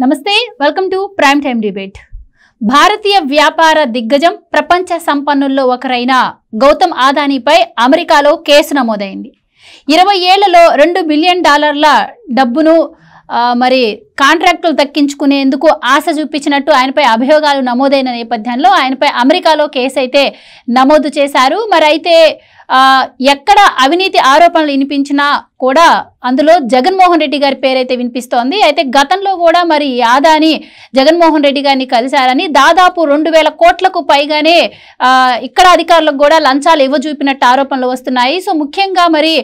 నమస్తే, welcome to prime time debate. భారతీయ వ్యాపార దిగ్గజం, ప్రపంచ సంపన్నుల్లో ఒకరైన గౌతమ్ అదానీపై అమెరికాలో కేసు నమోదైంది. 20 ఏళ్లలో $2 బిలియన్ డబ్బును మరి కాంట్రాక్టులు దక్కించుకునేందుకు ఆశ చూపించినట్టు ఆయనపై అభియోగాలు నమోదైన నేపథ్యంలో ఆయనపై అమెరికాలో కేసు అయితే నమోదు చేశారు. మరి అయితే ఎక్కడ అవినీతి ఆరోపణలు వినిపించినా కూడా అందులో జగన్మోహన్ రెడ్డి గారి పేరైతే వినిపిస్తోంది. అయితే గతంలో కూడా మరి అదానీ జగన్మోహన్ రెడ్డి గారిని కలిశారని, దాదాపు 2000 కోట్లకు పైగానే ఇక్కడ అధికారులకు కూడా లంచాలు ఇవ్వజూపినట్టు ఆరోపణలు వస్తున్నాయి. సో ముఖ్యంగా మరి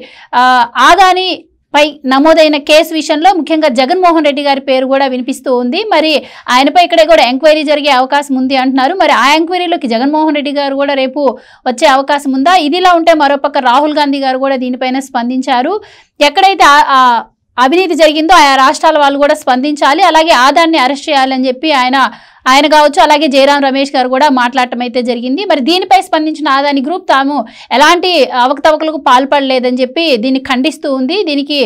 అదానీ పై నమోదైన కేసు విషయంలో ముఖ్యంగా జగన్మోహన్ రెడ్డి గారి పేరు కూడా వినిపిస్తూ ఉంది. మరి ఆయనపై ఇక్కడే కూడా ఎంక్వైరీ జరిగే అవకాశం ఉంది అంటున్నారు. మరి ఆ ఎంక్వైరీలోకి జగన్మోహన్ రెడ్డి గారు కూడా రేపు వచ్చే అవకాశం ఉందా? ఇదిలా ఉంటే మరోపక్క రాహుల్ గాంధీ గారు కూడా దీనిపైన స్పందించారు. ఎక్కడైతే అవినీతి జరిగిందో ఆయా రాష్ట్రాల వాళ్ళు కూడా స్పందించాలి, అలాగే అదానీని అరెస్ట్ చేయాలని చెప్పి ఆయన కావచ్చు, అలాగే జయరాం రమేష్ గారు కూడా మాట్లాడటం అయితే జరిగింది. మరి దీనిపై స్పందించిన అదానీ గ్రూప్ తాము ఎలాంటి అవకతవకలకు పాల్పడలేదని చెప్పి దీన్ని ఖండిస్తూ ఉంది. దీనికి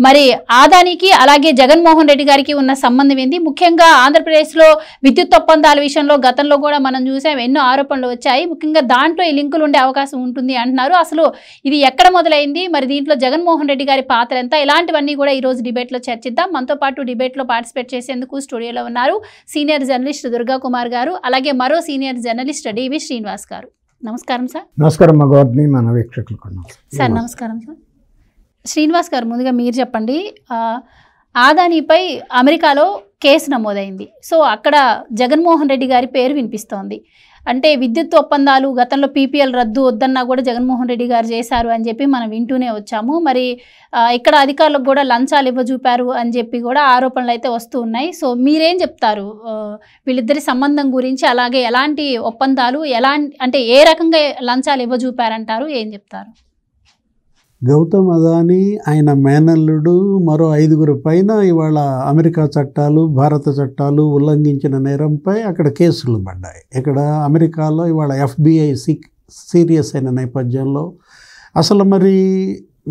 మరి అదానీకి అలాగే జగన్మోహన్ రెడ్డి గారికి ఉన్న సంబంధం ఏంది? ముఖ్యంగా ఆంధ్రప్రదేశ్లో విద్యుత్ ఒప్పందాల విషయంలో గతంలో కూడా మనం చూసాం, ఎన్నో ఆరోపణలు వచ్చాయి. ముఖ్యంగా దాంట్లో ఈ లింకులు ఉండే అవకాశం ఉంటుంది అంటున్నారు. అసలు ఇది ఎక్కడ మొదలైంది, మరి దీంట్లో జగన్మోహన్ రెడ్డి గారి పాత్ర ఎంత, ఇలాంటివన్నీ కూడా ఈరోజు డిబేట్లో చర్చిద్దాం. మనతో పాటు డిబేట్లో పార్టిసిపేట్ చేసేందుకు స్టూడియోలో ఉన్నారు సీనియర్ జర్నలిస్ట్ దుర్గా కుమార్ గారు, అలాగే మరో సీనియర్ జర్నలిస్ట్ డివి శ్రీనివాస్ గారు. నమస్కారం సార్. నమస్కారం మగవారిని మన వీక్షకులకు సార్. నమస్కారం సార్. శ్రీనివాస్ గారు, ముందుగా మీరు చెప్పండి, అదానీపై అమెరికాలో కేసు నమోదైంది. సో అక్కడ జగన్మోహన్ రెడ్డి గారి పేరు వినిపిస్తోంది. అంటే విద్యుత్ ఒప్పందాలు గతంలో పీపీఎల్ రద్దు వద్దన్నా కూడా జగన్మోహన్ రెడ్డి గారు చేశారు అని చెప్పి మనం వింటూనే వచ్చాము. మరి ఇక్కడ అధికారులకు కూడా లంచాలు ఇవ్వజూపారు అని చెప్పి కూడా ఆరోపణలు అయితే వస్తూ ఉన్నాయి. సో మీరేం చెప్తారు వీళ్ళిద్దరి సంబంధం గురించి, అలాగే ఎలాంటి ఒప్పందాలు, అంటే ఏ రకంగా లంచాలు ఇవ్వజూపారంటారు, ఏం చెప్తారు? గౌతమ్ అదానీ, ఆయన మేనల్లుడు, మరో 5 పైన ఇవాళ అమెరికా చట్టాలు, భారత చట్టాలు ఉల్లంఘించిన నేరంపై అక్కడ కేసులు పడ్డాయి. ఇక్కడ అమెరికాలో ఇవాళ FBI సీరియస్ అయిన నేపథ్యంలో అసలు మరి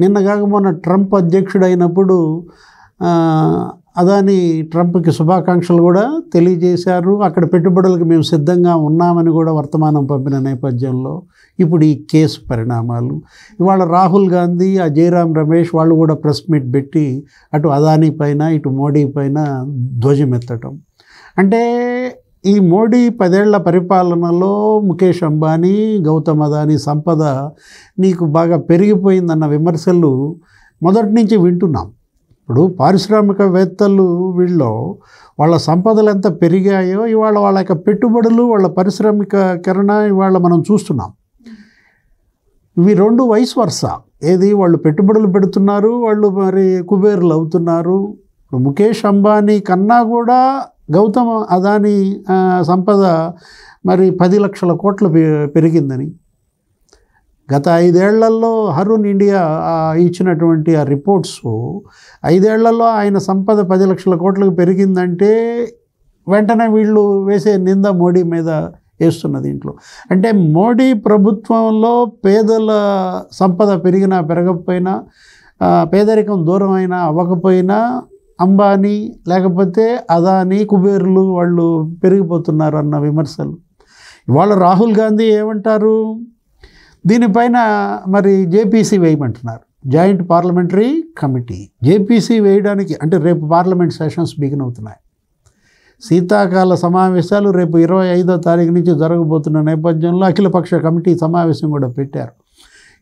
నిన్నగాక మొన్న ట్రంప్ అధ్యక్షుడైనప్పుడు అదానీ ట్రంప్కి శుభాకాంక్షలు కూడా తెలియజేశారు. అక్కడ పెట్టుబడులకు మేము సిద్ధంగా ఉన్నామని కూడా వర్తమానం పంపిన నేపథ్యంలో ఇప్పుడు ఈ కేసు పరిణామాలు, ఇవాళ రాహుల్ గాంధీ, ఆ జయరాం రమేష్ వాళ్ళు కూడా ప్రెస్ మీట్ పెట్టి అటు అదానీ పైన ఇటు మోడీ పైన ధ్వజమెత్తటం. అంటే ఈ మోడీ 10 ఏళ్ల పరిపాలనలో ముఖేష్ అంబానీ, గౌతమ్ అదానీ సంపద నీకు బాగా పెరిగిపోయిందన్న విమర్శలు మొదటి నుంచి వింటున్నాం. ఇప్పుడు పారిశ్రామికవేత్తలు వాళ్ళ సంపదలు ఎంత పెరిగాయో ఇవాళ వాళ్ళ యొక్క పెట్టుబడులు, వాళ్ళ పారిశ్రామికీకరణ ఇవాళ మనం చూస్తున్నాం. ఇవి 2 వైస్ వర్సా. ఏది, వాళ్ళు పెట్టుబడులు పెడుతున్నారు, వాళ్ళు మరి కుబేర్లు అవుతున్నారు. ఇప్పుడు ముఖేష్ అంబానీ కన్నా కూడా గౌతమ్ అదానీ సంపద మరి 10 లక్షల కోట్లు పెరిగిందని గత 5 ఏళ్లలో హరున్ ఇండియా ఇచ్చినటువంటి ఆ రిపోర్ట్స్, 5 ఏళ్లలో ఆయన సంపద 10 లక్షల కోట్లకు పెరిగిందంటే వెంటనే వీళ్ళు వేసే నింద మోడీ మీద వేస్తున్న దీంట్లో. అంటే మోడీ ప్రభుత్వంలో పేదల సంపద పెరిగినా పెరగకపోయినా, పేదరికం దూరం అయినా అవ్వకపోయినా అంబానీ లేకపోతే అదానీ కుబేర్లు వాళ్ళు పెరిగిపోతున్నారు అన్న విమర్శలు. ఇవాళ రాహుల్ గాంధీ ఏమంటారు, దీనిపైన మరి జేపీసీ వేయమంటున్నారు, జాయింట్ పార్లమెంటరీ కమిటీ. జేపీసీ వేయడానికి అంటే రేపు పార్లమెంట్ సెషన్స్ బిగిన్ అవుతున్నాయి. శీతాకాల సమావేశాలు రేపు 25వ తారీఖు నుంచి జరగబోతున్న నేపథ్యంలో అఖిలపక్ష కమిటీ సమావేశం కూడా పెట్టారు.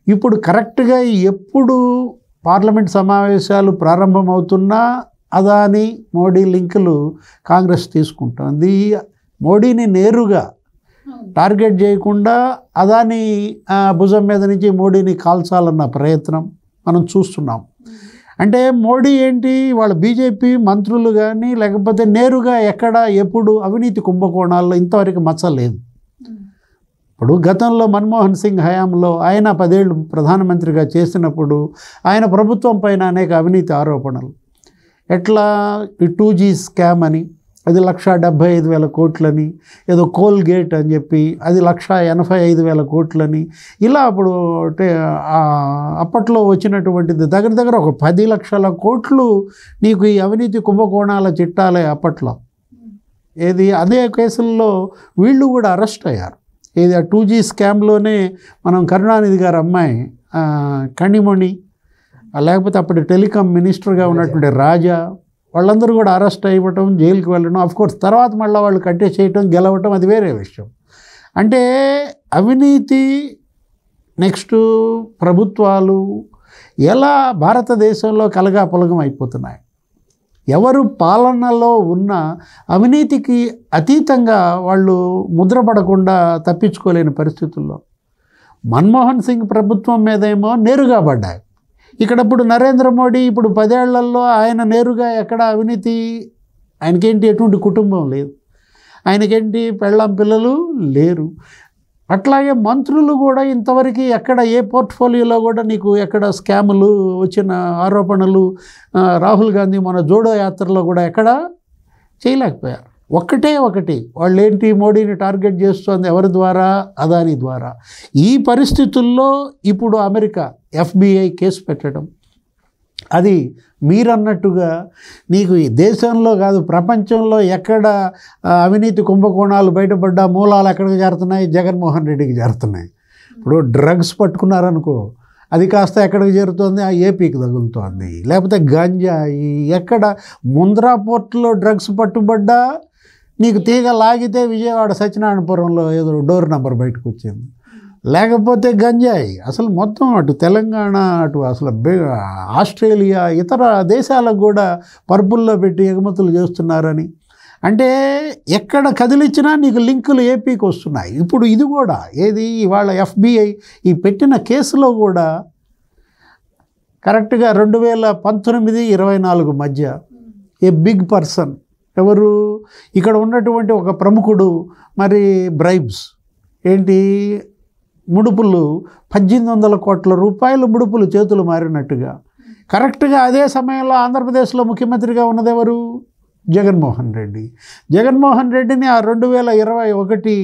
ఇప్పుడు కరెక్ట్గా ఎప్పుడు పార్లమెంట్ సమావేశాలు ప్రారంభమవుతున్నా అదానీ మోడీ లింకులు కాంగ్రెస్ తీసుకుంటుంది. మోడీని నేరుగా టార్గెట్ చేయకుండా అదానీ భుజం మీద నుంచి మోడీని కాల్చాలన్న ప్రయత్నం మనం చూస్తున్నాం. అంటే మోడీ ఏంటి, వాళ్ళ బీజేపీ మంత్రులు కానీ లేకపోతే నేరుగా ఎక్కడ ఎప్పుడు అవినీతి కుంభకోణాల్లో ఇంతవరకు మచ్చలేదు. ఇప్పుడు గతంలో మన్మోహన్ సింగ్ హయాంలో ఆయన 10 ఏళ్ళు ప్రధానమంత్రిగా చేసినప్పుడు ఆయన ప్రభుత్వం పైన అనేక అవినీతి ఆరోపణలు. ఎట్లా, ఈ 2G స్కామ్ అని, అది 1,75,000 కోట్లని, ఏదో కోల్గేట్ అని చెప్పి అది 1,85,000 కోట్లని, ఇలా అప్పుడు అప్పట్లో వచ్చినటువంటిది దగ్గర ఒక 10 లక్షల కోట్లు నీకు ఈ అవినీతి కుంభకోణాల చిట్టాలే అప్పట్లో. ఏది అదే కేసుల్లో వీళ్ళు కూడా అరెస్ట్ అయ్యారు. ఏది ఆ 2G స్కామ్లోనే మనం కరుణానిధి గారు అమ్మాయి కణిమణి, లేకపోతే అప్పుడు టెలికాం మినిస్టర్గా ఉన్నటువంటి రాజా, వాళ్ళందరూ కూడా అరెస్ట్ అయ్యటం, జైలుకి వెళ్ళడం. ఆఫ్కోర్స్ తర్వాత మళ్ళీ వాళ్ళు కంటెస్ట్ చేయటం, గెలవటం అది వేరే విషయం. అంటే అవినీతి నెక్స్ట్ ప్రభుత్వాలు ఎలా భారతదేశంలో కలగాపులగం అయిపోతున్నాయి. ఎవరు పాలనలో ఉన్న అవినీతికి అతీతంగా వాళ్ళు ముద్రపడకుండా తప్పించుకోలేని పరిస్థితుల్లో మన్మోహన్ సింగ్ ప్రభుత్వం మీదేమో నేరుగా పడ్డాయి. ఇక్కడప్పుడు నరేంద్ర మోడీ ఇప్పుడు 10 ఏళ్లలో ఆయన నేరుగా ఎక్కడ అవినీతి, ఆయనకేంటి ఎటువంటి కుటుంబం లేదు, ఆయనకేంటి పెళ్ళాం పిల్లలు లేరు. అట్లాగే మంత్రులు కూడా ఇంతవరకు ఎక్కడ ఏ పోర్ట్ఫోలియోలో కూడా నీకు ఎక్కడ స్కాములు వచ్చిన ఆరోపణలు రాహుల్ గాంధీ మన జోడో యాత్రలో కూడా ఎక్కడ చేయలేకపోయారు. ఒకటి వాళ్ళు ఏంటి, మోడీని టార్గెట్ చేస్తోంది ఎవరి ద్వారా, అదానీ ద్వారా. ఈ పరిస్థితుల్లో ఇప్పుడు అమెరికా FBI కేసు పెట్టడం, అది మీరన్నట్టుగా నీకు ఈ దేశంలో కాదు ప్రపంచంలో ఎక్కడ అవినీతి కుంభకోణాలు బయటపడ్డా మూలాలు ఎక్కడికి చేరుతున్నాయి, జగన్మోహన్ రెడ్డికి చేరుతున్నాయి. ఇప్పుడు డ్రగ్స్ పట్టుకున్నారనుకో, అది కాస్త ఎక్కడికి చేరుతుంది, ఆ ఏపీకి తగులుతోంది. లేకపోతే గంజాయి, ఎక్కడ ముంద్రా పోర్టులో డ్రగ్స్ పట్టుబడ్డా నీకు తీగ లాగితే విజయవాడ సత్యనారాయణపురంలో ఏదో డోర్ నెంబర్ బయటకు వచ్చింది. లేకపోతే గంజాయి అసలు మొత్తం అటు తెలంగాణ, అటు అసలు ఆస్ట్రేలియా, ఇతర దేశాలకు కూడా పరుపుల్లో పెట్టి ఎగుమతులు చేస్తున్నారని. అంటే ఎక్కడ కదిలిచ్చినా నీకు లింకులు ఏపీకి వస్తున్నాయి. ఇప్పుడు ఇది కూడా ఏది ఇవాళ FBI ఈ పెట్టిన కేసులో కూడా కరెక్ట్గా 2019-24 మధ్య ఏ బిగ్ పర్సన్ ఎవరు, ఇక్కడ ఉన్నటువంటి ఒక ప్రముఖుడు మరి బ్రైబ్స్ ఏంటి ముడుపులు 1800 కోట్ల రూపాయల ముడుపులు చేతులు మారినట్టుగా. కరెక్ట్గా అదే సమయంలో ఆంధ్రప్రదేశ్లో ముఖ్యమంత్రిగా ఉన్నదెవరు, జగన్మోహన్ రెడ్డి. జగన్మోహన్ రెడ్డిని ఆ 2021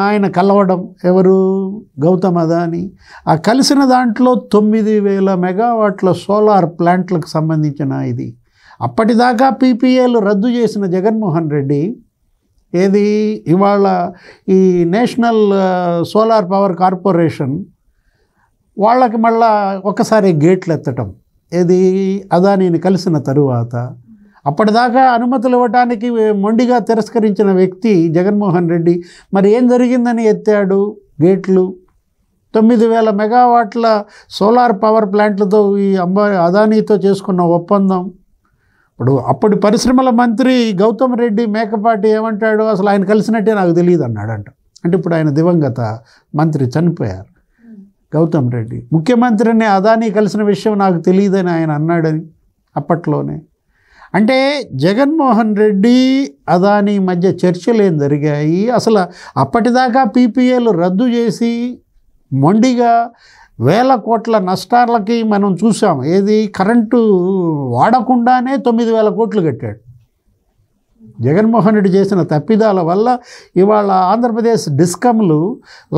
ఆయన కలవడం ఎవరు, గౌతమ్ అదానీ. ఆ కలిసిన దాంట్లో 9000 మెగావాట్ల సోలార్ ప్లాంట్లకు సంబంధించిన ఇది. అప్పటిదాకా PPAలు రద్దు చేసిన జగన్మోహన్ రెడ్డి ఏది ఇవాళ ఈ నేషనల్ సోలార్ పవర్ కార్పొరేషన్ వాళ్ళకి మళ్ళా ఒకసారి గేట్లు ఎత్తటం ఏది అదానీని కలిసిన తరువాత. అప్పటిదాకా అనుమతులు ఇవ్వడానికి మొండిగా తిరస్కరించిన వ్యక్తి జగన్మోహన్ రెడ్డి మరి ఏం జరిగిందని ఎత్తాడు గేట్లు. 9000 మెగావాట్ల సోలార్ పవర్ ప్లాంట్లతో ఈ అదానీతో చేసుకున్న ఒప్పందం. ఇప్పుడు అప్పటి పరిశ్రమల మంత్రి గౌతమ్ రెడ్డి మేకపాటి ఏమంటాడు, అసలు ఆయన కలిసినట్టే నాకు తెలియదు అన్నాడంట. అంటే ఇప్పుడు ఆయన దివంగత మంత్రి చనిపోయారు గౌతమ్ రెడ్డి. ముఖ్యమంత్రిని అదానీ కలిసిన విషయం నాకు తెలియదని ఆయన అన్నాడని అప్పట్లోనే. అంటే జగన్మోహన్ రెడ్డి అదానీ మధ్య చర్చలు ఏం జరిగాయి, అసలు అప్పటిదాకా PPAలు రద్దు చేసి మొండిగా 1000 కోట్ల నష్టాలకి మనం చూసాం. ఏది కరెంటు వాడకుండానే 9000 కోట్లు కట్టాడు. జగన్మోహన్ రెడ్డి చేసిన తప్పిదాల వల్ల ఇవాళ ఆంధ్రప్రదేశ్ డిస్కమ్లు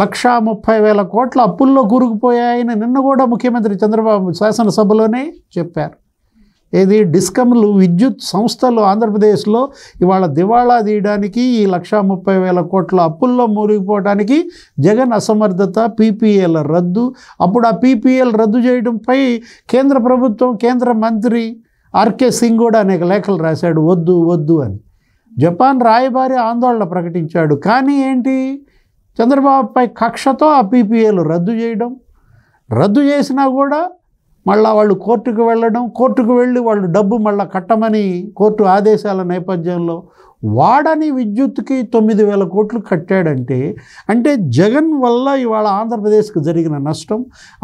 1,30,000 కోట్ల అప్పుల్లో కూరుకుపోయాయని నిన్న కూడా ముఖ్యమంత్రి చంద్రబాబు శాసనసభలోనే చెప్పారు. ఏది డిస్కమ్లు విద్యుత్ సంస్థలు ఆంధ్రప్రదేశ్లో ఇవాళ దివాళా తీయడానికి ఈ 1,30,000 కోట్ల అప్పుల్లో మూలిగిపోవడానికి జగన్ అసమర్థత, PPAల రద్దు. అప్పుడు ఆ PPAలు రద్దు చేయడంపై కేంద్ర ప్రభుత్వం, కేంద్ర మంత్రి RK సింగ్ కూడా అనేక లేఖలు రాశాడు వద్దు వద్దు అని. జపాన్ రాయబారి ఆందోళన ప్రకటించాడు. కానీ ఏంటి, చంద్రబాబుపై కక్షతో ఆ PPAలు రద్దు చేయడం. రద్దు చేసినా కూడా మళ్ళీ వాళ్ళు కోర్టుకు వెళ్ళడం, కోర్టుకు వెళ్ళి వాళ్ళు డబ్బు మళ్ళీ కట్టమని కోర్టు ఆదేశాల నేపథ్యంలో వాడని విద్యుత్తుకి 9,000 కోట్లు కట్టాడంటే అంటే జగన్ వల్ల ఇవాళ ఆంధ్రప్రదేశ్కి జరిగిన నష్టం,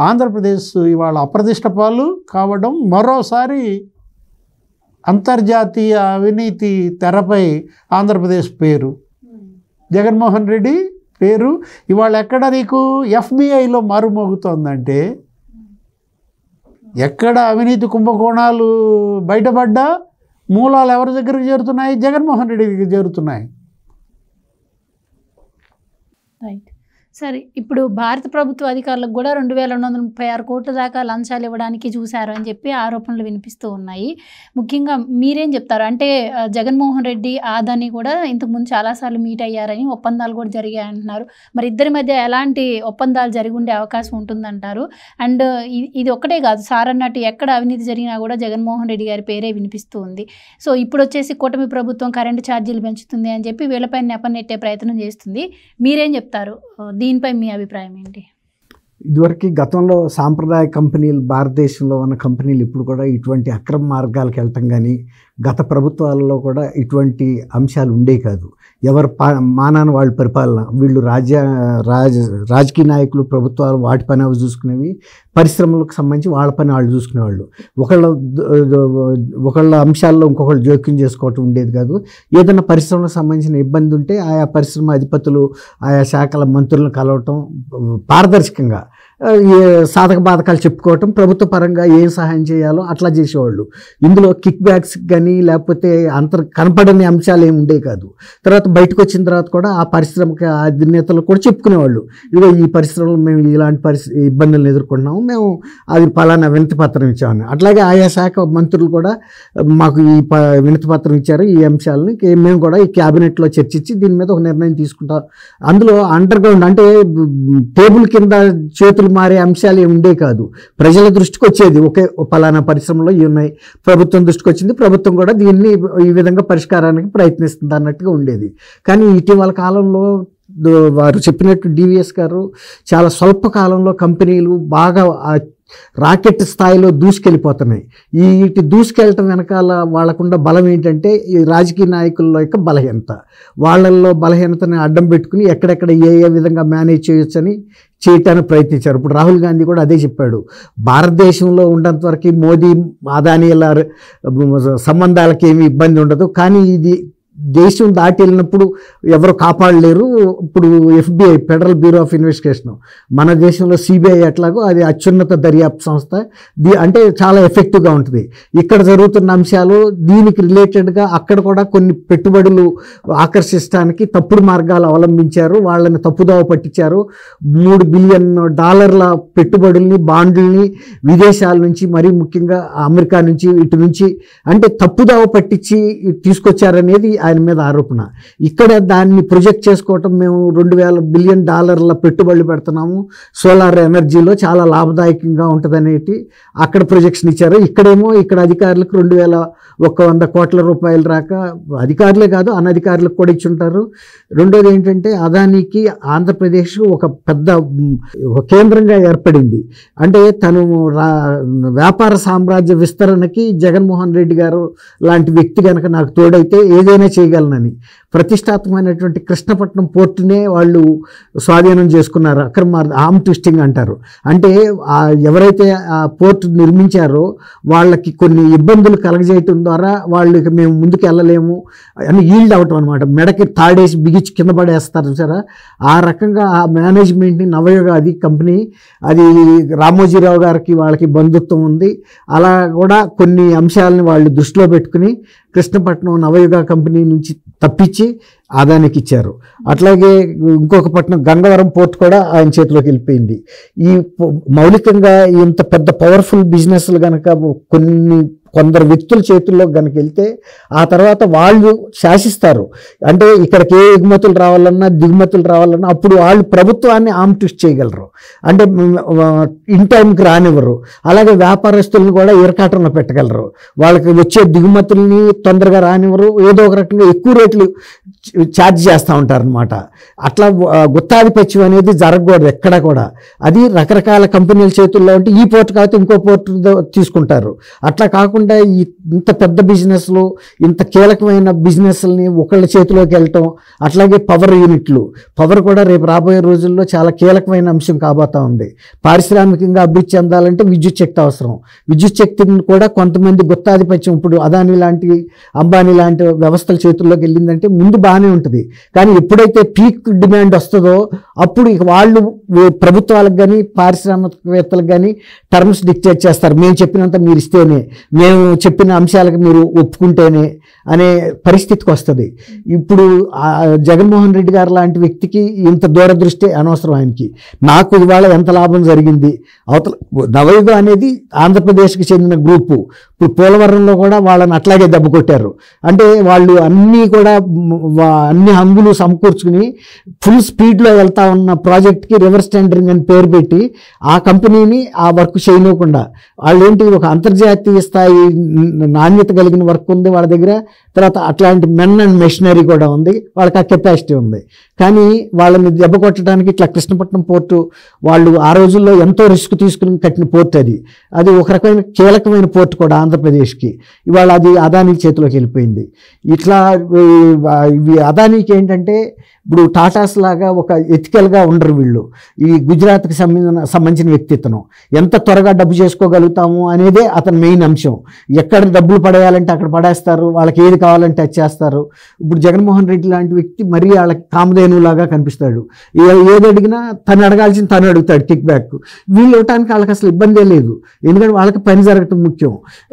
ఆంధ్రప్రదేశ్ ఇవాళ అప్రదిష్ట పాలు కావడం, మరోసారి అంతర్జాతీయ అవినీతి తెరపై ఆంధ్రప్రదేశ్ పేరు, జగన్మోహన్ రెడ్డి పేరు ఇవాళ ఎక్కడ నీకు FBIలో మారుమోగుతోందంటే, ఎక్కడ అవినీతి కుంభకోణాలు బయటపడ్డా మూలాలు ఎవరి దగ్గరికి చేరుతున్నాయి, జగన్మోహన్ రెడ్డి దగ్గరికి చేరుతున్నాయి. రైట్. సరే, ఇప్పుడు భారత ప్రభుత్వ అధికారులకు కూడా 2236 కోట్ల దాకా లంచాలు ఇవ్వడానికి చూశారు అని చెప్పి ఆరోపణలు వినిపిస్తూ ఉన్నాయి. ముఖ్యంగా మీరేం చెప్తారు? అంటే జగన్మోహన్ రెడ్డి, ఆదాని కూడా ఇంతకుముందు చాలాసార్లు మీట్ అయ్యారని, ఒప్పందాలు కూడా జరిగాయి అంటున్నారు. మరి ఇద్దరి మధ్య ఎలాంటి ఒప్పందాలు జరిగి ఉండే అవకాశం ఉంటుందంటారు? అండ్ ఇది ఒక్కటే కాదు, సార్ అన్నట్టు ఎక్కడ అవినీతి జరిగినా కూడా జగన్మోహన్ రెడ్డి గారి పేరే వినిపిస్తూ ఉంది. సో ఇప్పుడు వచ్చేసి కూటమి ప్రభుత్వం కరెంటు ఛార్జీలు పెంచుతుంది అని చెప్పి వీళ్ళపై నెపనెట్టే ప్రయత్నం చేస్తుంది. మీరేం చెప్తారు? దీనిపై మీ అభిప్రాయం ఏంటి? ఇదివరకు గతంలో సాంప్రదాయ కంపెనీలు, భారతదేశంలో ఉన్న కంపెనీలు ఇప్పుడు కూడా ఇటువంటి అక్రమ మార్గాలకు వెళ్ళటం కానీ, గత ప్రభుత్వాలలో కూడా ఇటువంటి అంశాలు ఉండేవి కాదు. ఎవరు మానాన వాళ్ళు పరిపాలన, వీళ్ళు రాజకీయ నాయకులు, ప్రభుత్వాలు వాటి పని అవి చూసుకునేవి, పరిశ్రమలకు సంబంధించి వాళ్ళ పని వాళ్ళు చూసుకునేవాళ్ళు. ఒకళ్ళ అంశాల్లో ఇంకొకళ్ళు జోక్యం చేసుకోవటం ఉండేది కాదు. ఏదైనా పరిశ్రమలకు సంబంధించిన ఇబ్బంది ఉంటే ఆయా పరిశ్రమ అధిపతులు, ఆయా శాఖల మంత్రులను కలవటం, పారదర్శకంగా సాధక బాధకాలు చెప్పుకోవటం, ప్రభుత్వ పరంగా ఏం సహాయం చేయాలో అట్లా చేసేవాళ్ళు. ఇందులో కిక్ బ్యాక్స్ కానీ లేకపోతే కనపడని అంశాలు ఏమి ఉండేవి కాదు. తర్వాత బయటకు వచ్చిన తర్వాత కూడా ఆ పరిశ్రమకి అధినేతలు కూడా చెప్పుకునేవాళ్ళు, ఇదిగో ఈ పరిశ్రమలో మేము ఇలాంటి ఇబ్బందులను ఎదుర్కొన్నాము, మేము అది పలానా వినతి పత్రం ఇచ్చామని. అట్లాగే ఆయా శాఖ మంత్రులు కూడా మాకు ఈ వినతి పత్రం ఇచ్చారు, ఈ అంశాలని మేము కూడా ఈ క్యాబినెట్లో చర్చించి దీని మీద ఒక నిర్ణయం తీసుకుంటాం. అందులో అండర్ గ్రౌండ్ అంటే టేబుల్ కింద చేతులు మారే అంశాలు ఏమి ఉండే కాదు. ప్రజల దృష్టికి వచ్చేది, ఒకే పలానా పరిశ్రమలో ఇవి ఉన్నాయి, ప్రభుత్వం దృష్టికి వచ్చింది, ప్రభుత్వం కూడా దీన్ని ఈ విధంగా పరిష్కారానికి ప్రయత్నిస్తుంది అన్నట్టుగా ఉండేది. కానీ ఇటీవల కాలంలో వారు చెప్పినట్టు డివిఎస్ గారు చాలా స్వల్ప కాలంలో కంపెనీలు బాగా రాకెట్ స్థాయిలో దూసుకెళ్ళిపోతున్నాయి. వీటి దూసుకెళ్ళటం వెనకాల వాళ్ళకుండా బలం ఏంటంటే ఈ రాజకీయ నాయకుల యొక్క బలహీనత. వాళ్ళల్లో బలహీనతని అడ్డం పెట్టుకుని ఎక్కడెక్కడ ఏ విధంగా మేనేజ్ చేయొచ్చని చేయటానికి ప్రయత్నించారు. ఇప్పుడు రాహుల్ గాంధీ కూడా అదే చెప్పాడు, భారతదేశంలో ఉన్నంత వరకు మోదీ, అదానీల సంబంధాలకి ఏమీ ఇబ్బంది ఉండదు, కానీ ఇది దేశం దాటి వెళ్ళినప్పుడు ఎవరు కాపాడలేరు. ఇప్పుడు FBI, federal bureau of investigation, మన దేశంలో CBI ఎట్లాగో అది అత్యున్నత దర్యాప్తు సంస్థ, అంటే చాలా ఎఫెక్టివ్గా ఉంటుంది. ఇక్కడ జరుగుతున్న అంశాలు దీనికి రిలేటెడ్గా అక్కడ కూడా కొన్ని పెట్టుబడులు ఆకర్షించడానికి తప్పుడు మార్గాలు అవలంబించారు, వాళ్ళని తప్పుదోవ పట్టించారు. $3 బిలియన్ పెట్టుబడుల్ని, బాండ్లని విదేశాల నుంచి, మరీ ముఖ్యంగా అమెరికా నుంచి, ఇటు నుంచి అంటే తప్పుదోవ పట్టించి తీసుకొచ్చారనేది ఆయన మీద ఆరోపణ. ఇక్కడ దాన్ని ప్రొజెక్ట్ చేసుకోవటం, మేము $2,000 బిలియన్ పెట్టుబడులు పెడుతున్నాము, సోలార్ ఎనర్జీలో చాలా లాభదాయకంగా ఉంటుందనేది అక్కడ ప్రొజెక్షన్ ఇచ్చారు. ఇక్కడేమో ఇక్కడ అధికారులకు 2,100 కోట్ల రూపాయలు రాక, అధికారులే కాదు అనధికారులకు కూడా ఇచ్చుంటారు. రెండోది ఏంటంటే అదానికి ఆంధ్రప్రదేశ్ ఒక పెద్ద కేంద్రంగా ఏర్పడింది. అంటే తను వ్యాపార సామ్రాజ్య విస్తరణకి జగన్మోహన్ రెడ్డి గారు లాంటి వ్యక్తి కనుక నాకు తోడైతే ఏదైనా చేయగలనని ప్రతిష్టాత్మకమైనటువంటి కృష్ణపట్నం పోర్టునే వాళ్ళు స్వాధీనం చేసుకున్నారు. ఆర్మ్ ట్విస్టింగ్ అంటారు. అంటే ఎవరైతే ఆ పోర్టు నిర్మించారో వాళ్ళకి కొన్ని ఇబ్బందులు కలగజేయటం ద్వారా వాళ్ళు ఇక మేము ముందుకు వెళ్ళలేము అని ఈల్డ్ అవటం అనమాట. మెడకి తాడేసి బిగించి కింద పడేస్తారు చూసారా, ఆ రకంగా ఆ మేనేజ్మెంట్ని నవయుగ అది కంపెనీ, అది రామోజీరావు గారికి వాళ్ళకి బంధుత్వం ఉంది. అలా కూడా కొన్ని అంశాలని వాళ్ళు దృష్టిలో పెట్టుకుని కృష్ణపట్నం నవయుగ కంపెనీ నుంచి తప్పించి అదానికి ఇచ్చారు. అట్లాగే ఇంకొక పట్టణం గంగవరం పోర్ట్ కూడా ఆయన చేతిలోకి వెళ్ళిపోయింది. ఈ మౌలికంగా ఇంత పెద్ద పవర్ఫుల్ బిజినెస్లు కనుక కొందరు వ్యక్తుల చేతుల్లో కనుక వెళ్తే ఆ తర్వాత వాళ్ళు శాసిస్తారు. అంటే ఇక్కడికి ఏ ఎగుమతులు రావాలన్నా, దిగుమతులు రావాలన్నా అప్పుడు వాళ్ళు ప్రభుత్వాన్ని ఆర్మ్ ట్విస్ట్ చేయగలరు. అంటే ఇన్ టైంకి రానివ్వరు. అలాగే వ్యాపారస్తులను కూడా ఇరకాటంలో పెట్టగలరు. వాళ్ళకి వచ్చే దిగుమతుల్ని తొందరగా రానివ్వరు. ఏదో ఒక రకంగా ఎక్కువ రేట్లు ఛార్జ్ చేస్తూ ఉంటారనమాట. అట్లా గుత్తాధిపత్యం అనేది జరగకూడదు ఎక్కడ కూడా. అది రకరకాల కంపెనీల చేతుల్లో ఉంటే ఈ పోర్టు కాకపోతే ఇంకో పోర్టు తీసుకుంటారు. అట్లా కాకుండా ఇంత పెద్ద బిజినెస్లు, ఇంత కీలకమైన బిజినెస్లని ఒకళ్ళ చేతిలోకి వెళ్ళటం, అట్లాగే పవర్ యూనిట్లు, పవర్ కూడా రేపు రాబోయే రోజుల్లో చాలా కీలకమైన అంశం కాబోతా ఉంది. పారిశ్రామికంగా అభివృద్ధి చెందాలంటే విద్యుత్ శక్తి అవసరం. విద్యుత్ శక్తిని కూడా కొంతమంది గుత్తాధిపత్యం, ఇప్పుడు అదానీ లాంటి, అంబానీ లాంటి వ్యవస్థల చేతుల్లోకి వెళ్ళిందంటే ముందు బాగానే ఉంటుంది. కానీ ఎప్పుడైతే పీక్ డిమాండ్ వస్తుందో అప్పుడు ఇక వాళ్ళు ప్రభుత్వాలకు కానీ పారిశ్రామికవేత్తలకు కానీ టర్మ్స్ డిక్టేట్ చేస్తారు. మేము చెప్పినంత మీరు ఇస్తేనే, మేము మేము చెప్పిన అంశాలకు మీరు ఒప్పుకుంటేనే అనే పరిస్థితికి వస్తుంది. ఇప్పుడు జగన్మోహన్ రెడ్డి గారు లాంటి వ్యక్తికి ఇంత దూరదృష్టి అనవసరం. ఆయనకి నాకు ఇవాళ ఎంత లాభం జరిగింది, అవతల నవయుగ అనేది ఆంధ్రప్రదేశ్కి చెందిన గ్రూపు, ఇప్పుడు పోలవరంలో కూడా వాళ్ళని అట్లాగే దెబ్బ కొట్టారు. అంటే వాళ్ళు అన్నీ కూడా అన్ని హంగులు సమకూర్చుకుని ఫుల్ స్పీడ్లో వెళ్తా ఉన్న ప్రాజెక్ట్కి రివర్స్ టెండరింగ్ అని పేరు పెట్టి ఆ కంపెనీని ఆ వర్క్ చేయనివ్వకుండా వాళ్ళు ఏంటి ఒక అంతర్జాతీయ స్థాయి నాణ్యత కలిగిన వర్క్ ఉంది వాళ్ళ దగ్గర. తర్వాత అట్లాంటి మెన్ అండ్ మెషినరీ కూడా ఉంది, వాళ్ళకి ఆ కెపాసిటీ ఉంది. కానీ వాళ్ళని దెబ్బ కొట్టడానికి ఇట్లా కృష్ణపట్నం పోర్టు వాళ్ళు ఆ రోజుల్లో ఎంతో రిస్క్ తీసుకుని కట్టిన పోర్ట్ అది ఒక రకమైన కీలకమైన పోర్ట్ కూడా ఆంధ్రప్రదేశ్కి. ఇవాళ అది అదానీ చేతిలోకి వెళ్ళిపోయింది. ఇట్లా ఇవి అదానీకి ఏంటంటే ఇప్పుడు టాటాస్ లాగా ఒక ఎథికల్గా ఉండరు వీళ్ళు. ఈ గుజరాత్కి సంబంధించిన వ్యక్తిత్వం ఎంత త్వరగా డబ్బు చేసుకోగలుగుతాము అనేదే అతని మెయిన్ అంశం. ఎక్కడ డబ్బులు పడేయాలంటే అక్కడ పడేస్తారు, వాళ్ళకి ఏది కావాలంటే అది చేస్తారు. ఇప్పుడు జగన్మోహన్ రెడ్డి లాంటి వ్యక్తి మరీ వాళ్ళకి కామధేనులాగా కనిపిస్తాడు. ఏది అడిగినా తను అడగాల్సిన తను అడుగుతాడు కిక్ బ్యాక్. వీళ్ళు ఇవ్వటానికి వాళ్ళకి అసలు ఇబ్బందే లేదు, ఎందుకంటే వాళ్ళకి పని జరగటం ముఖ్యం.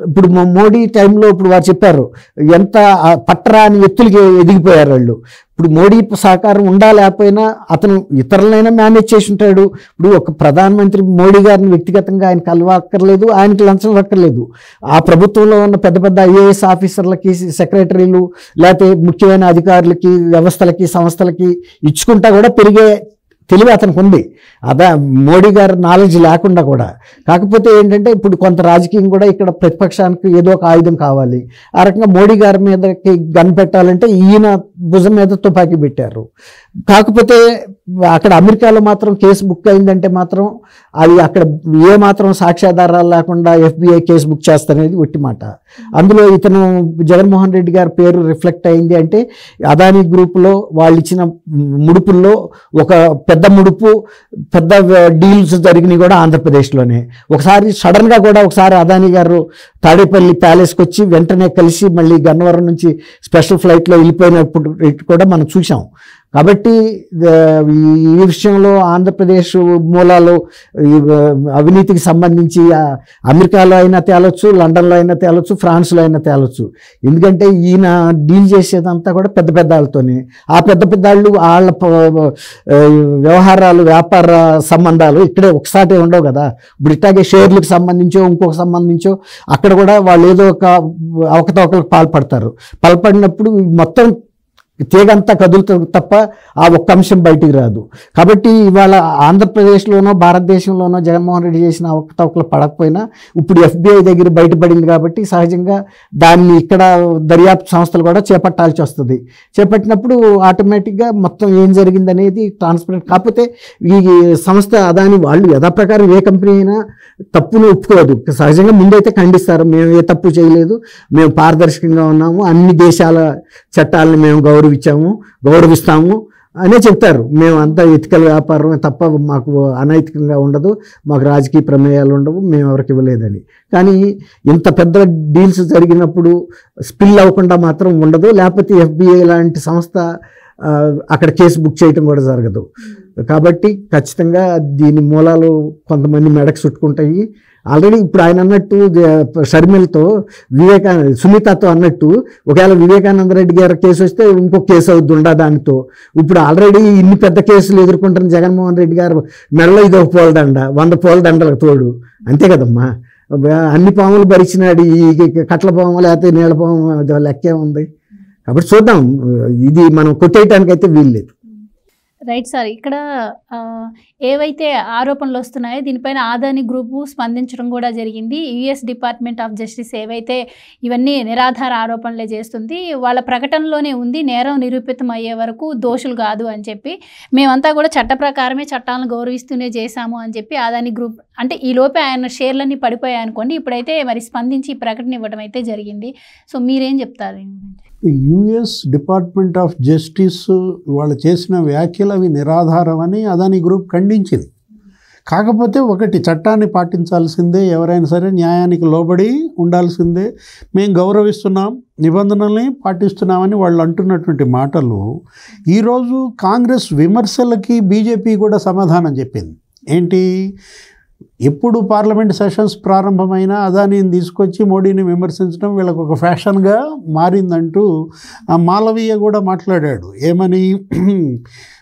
ఇప్పుడు మోడీ టైంలో ఇప్పుడు వారు చెప్పారు ఎంత పట్టరా అని ఎత్తులకి ఎదిగిపోయారు వాళ్ళు. ఇప్పుడు మోడీ సహకారం లేకపోయినా అతను ఇతరులైనా మేనేజ్ చేసి ఉంటాడు. ఇప్పుడు ఒక ప్రధానమంత్రి మోడీ గారిని వ్యక్తిగతంగా ఆయన కలవక్కర్లేదు, ఆయనకి లంచం అక్కర్లేదు. ఆ ప్రభుత్వంలో ఉన్న పెద్ద పెద్ద ఐఏఎస్ ఆఫీసర్లకి, సెక్రటరీలు, లేకపోతే ముఖ్యమైన అధికారులకి, వ్యవస్థలకి, సంస్థలకి ఇచ్చుకుంటా కూడా పెరిగే తెలివి అతనికి ఉంది. మోడీ గారి నాలెడ్జ్ లేకుండా కూడా. కాకపోతే ఏంటంటే ఇప్పుడు కొంత రాజకీయం కూడా ఇక్కడ ప్రతిపక్షానికి ఏదో ఒక ఆయుధం కావాలి. ఆ రకంగా మోడీ గారి మీదకి గన్ పెట్టాలంటే ఈయన భుజం మీద తుపాకీ పెట్టారు. కాకపోతే అక్కడ అమెరికాలో మాత్రం కేసు బుక్ అయిందంటే మాత్రం అది అక్కడ ఏ మాత్రం సాక్ష్యాధారాలు లేకుండా FBI కేసు బుక్ చేస్తారనేది ఒట్టి మాట. అందులో ఇతను జగన్మోహన్ రెడ్డి గారి పేరు రిఫ్లెక్ట్ అయింది అంటే అదానీ గ్రూపులో వాళ్ళు ఇచ్చిన ముడుపుల్లో ఒక పెద్ద ముడుపు, పెద్ద డీల్స్ జరిగినాయి కూడా ఆంధ్రప్రదేశ్లోనే. ఒకసారి సడన్గా కూడా ఒకసారి అదానీ గారు తాడేపల్లి ప్యాలెస్కి వచ్చి వెంటనే కలిసి మళ్ళీ గన్నవరం నుంచి స్పెషల్ ఫ్లైట్లో వెళ్ళిపోయినప్పుడు కూడా మనం చూసాం. కాబట్టి ఈ విషయంలో ఆంధ్రప్రదేశ్ మూలాలు అవినీతికి సంబంధించి అమెరికాలో అయినా తేలొచ్చు, లండన్లో అయినా తేలొచ్చు, ఫ్రాన్స్లో అయినా తేలొచ్చు. ఎందుకంటే ఈయన డీల్ చేసేదంతా కూడా పెద్ద పెద్ద వాళ్ళతోనే. ఆ పెద్ద పెద్ద వాళ్ళు వాళ్ళ వ్యవహారాలు, వ్యాపార సంబంధాలు ఇక్కడే ఒకసారి ఉండవు కదా. ఇప్పుడు ఇట్లాగే షేర్లకు సంబంధించో ఇంకొక సంబంధించో అక్కడ కూడా వాళ్ళు ఏదో ఒక అవకతవకలకు పాల్పడినప్పుడు మొత్తం తీగంతా కదులుతుంది తప్ప ఆ ఒక్క అంశం బయటికి రాదు. కాబట్టి ఇవాళ ఆంధ్రప్రదేశ్లోనో భారతదేశంలోనో జగన్మోహన్ రెడ్డి చేసిన అవకతవకలు పడకపోయినా ఇప్పుడు FBI దగ్గర బయటపడింది కాబట్టి సహజంగా దాన్ని ఇక్కడ దర్యాప్తు సంస్థలు కూడా చేపట్టాల్సి వస్తుంది. చేపట్టినప్పుడు ఆటోమేటిక్గా మొత్తం ఏం జరిగింది అనేది ట్రాన్స్పరెంట్. కాకపోతే ఈ సంస్థ అదాని వాళ్ళు యథాప్రకారం ఏ కంపెనీ అయినా తప్పును ఒప్పుకోదు. సహజంగా ముందైతే ఖండిస్తారు, మేము ఏ తప్పు చేయలేదు, మేము పారదర్శకంగా ఉన్నాము, అన్ని దేశాల చట్టాలను మేము గౌరవిస్తాము అనే చెప్తారు. మేము అంతా ఎథికల్ వ్యాపారం తప్ప మాకు అనైతికంగా ఉండదు, మాకు రాజకీయ ప్రమేయాలు ఉండవు, మేము ఎవరికి ఇవ్వలేదని. కానీ ఇంత పెద్ద డీల్స్ జరిగినప్పుడు స్పిల్ అవ్వకుండా మాత్రం ఉండదు. లేకపోతే FBI లాంటి సంస్థ అక్కడ కేసు బుక్ చేయటం కూడా జరగదు. కాబట్టి ఖచ్చితంగా దీని మూలాలు కొంతమంది మెడకు చుట్టుకుంటాయి. ఆల్రెడీ ఇప్పుడు ఆయన అన్నట్టు షర్మిలతో సునీతతో అన్నట్టు ఒకవేళ వివేకానంద రెడ్డి గారి కేసు వస్తే ఇంకో కేసు అవుతుందా దానితో. ఇప్పుడు ఆల్రెడీ ఇన్ని పెద్ద కేసులు ఎదుర్కొంటున్న జగన్మోహన్ రెడ్డి గారు మెడలో ఇది ఒక పూలదండ, 100 పూలదండలకు తోడు. అంతే కదమ్మా, అన్ని పాములు భరించినాడు. ఈ కట్ల పాము లేకపోతే నీళ్ళ పాము లెక్కే ఉంది. కాబట్టి చూద్దాం, ఇది మనం కొట్టేయటానికి అయితే వీల్లేదు. రైట్ సార్, ఇక్కడ ఏవైతే ఆరోపణలు వస్తున్నాయో దీనిపైన అదానీ గ్రూపు స్పందించడం కూడా జరిగింది. US డిపార్ట్మెంట్ ఆఫ్ జస్టిస్ ఏవైతే ఇవన్నీ నిరాధార ఆరోపణలే చేస్తుంది, వాళ్ళ ప్రకటనలోనే ఉంది నేరం నిరూపితం అయ్యే వరకు దోషులు కాదు అని చెప్పి, మేమంతా కూడా చట్ట ప్రకారమే చట్టాలను గౌరవిస్తూనే చేశాము అని చెప్పి అదానీ గ్రూప్ అంటే ఈ లోపే ఆయన షేర్లన్నీ పడిపోయాయి అనుకోండి. ఇప్పుడైతే మరి స్పందించి ప్రకటన ఇవ్వడం అయితే జరిగింది. సో మీరేం చెప్తారు? US డిపార్ట్మెంట్ ఆఫ్ జస్టిస్ వాళ్ళు చేసిన వ్యాఖ్యలు అవి నిరాధారమని అదానీ గ్రూప్ ఖండించింది. కాకపోతే ఒకటి, చట్టాన్ని పాటించాల్సిందే, ఎవరైనా సరే న్యాయానికి లోబడి ఉండాల్సిందే, మేము గౌరవిస్తున్నాం, నిబంధనల్ని పాటిస్తున్నామని వాళ్ళు అంటున్నటువంటి మాటలు ఈరోజు కాంగ్రెస్ విమర్శలకి BJP కూడా సమాధానం చెప్పింది. ఏంటి, ఎప్పుడు పార్లమెంట్ సెషన్స్ ప్రారంభమైన అదానీని తీసుకొచ్చి మోడీని విమర్శించడం వీళ్ళకు ఒక ఫ్యాషన్గా మారిందంటూ మాలవీయ కూడా మాట్లాడాడు. ఏమని,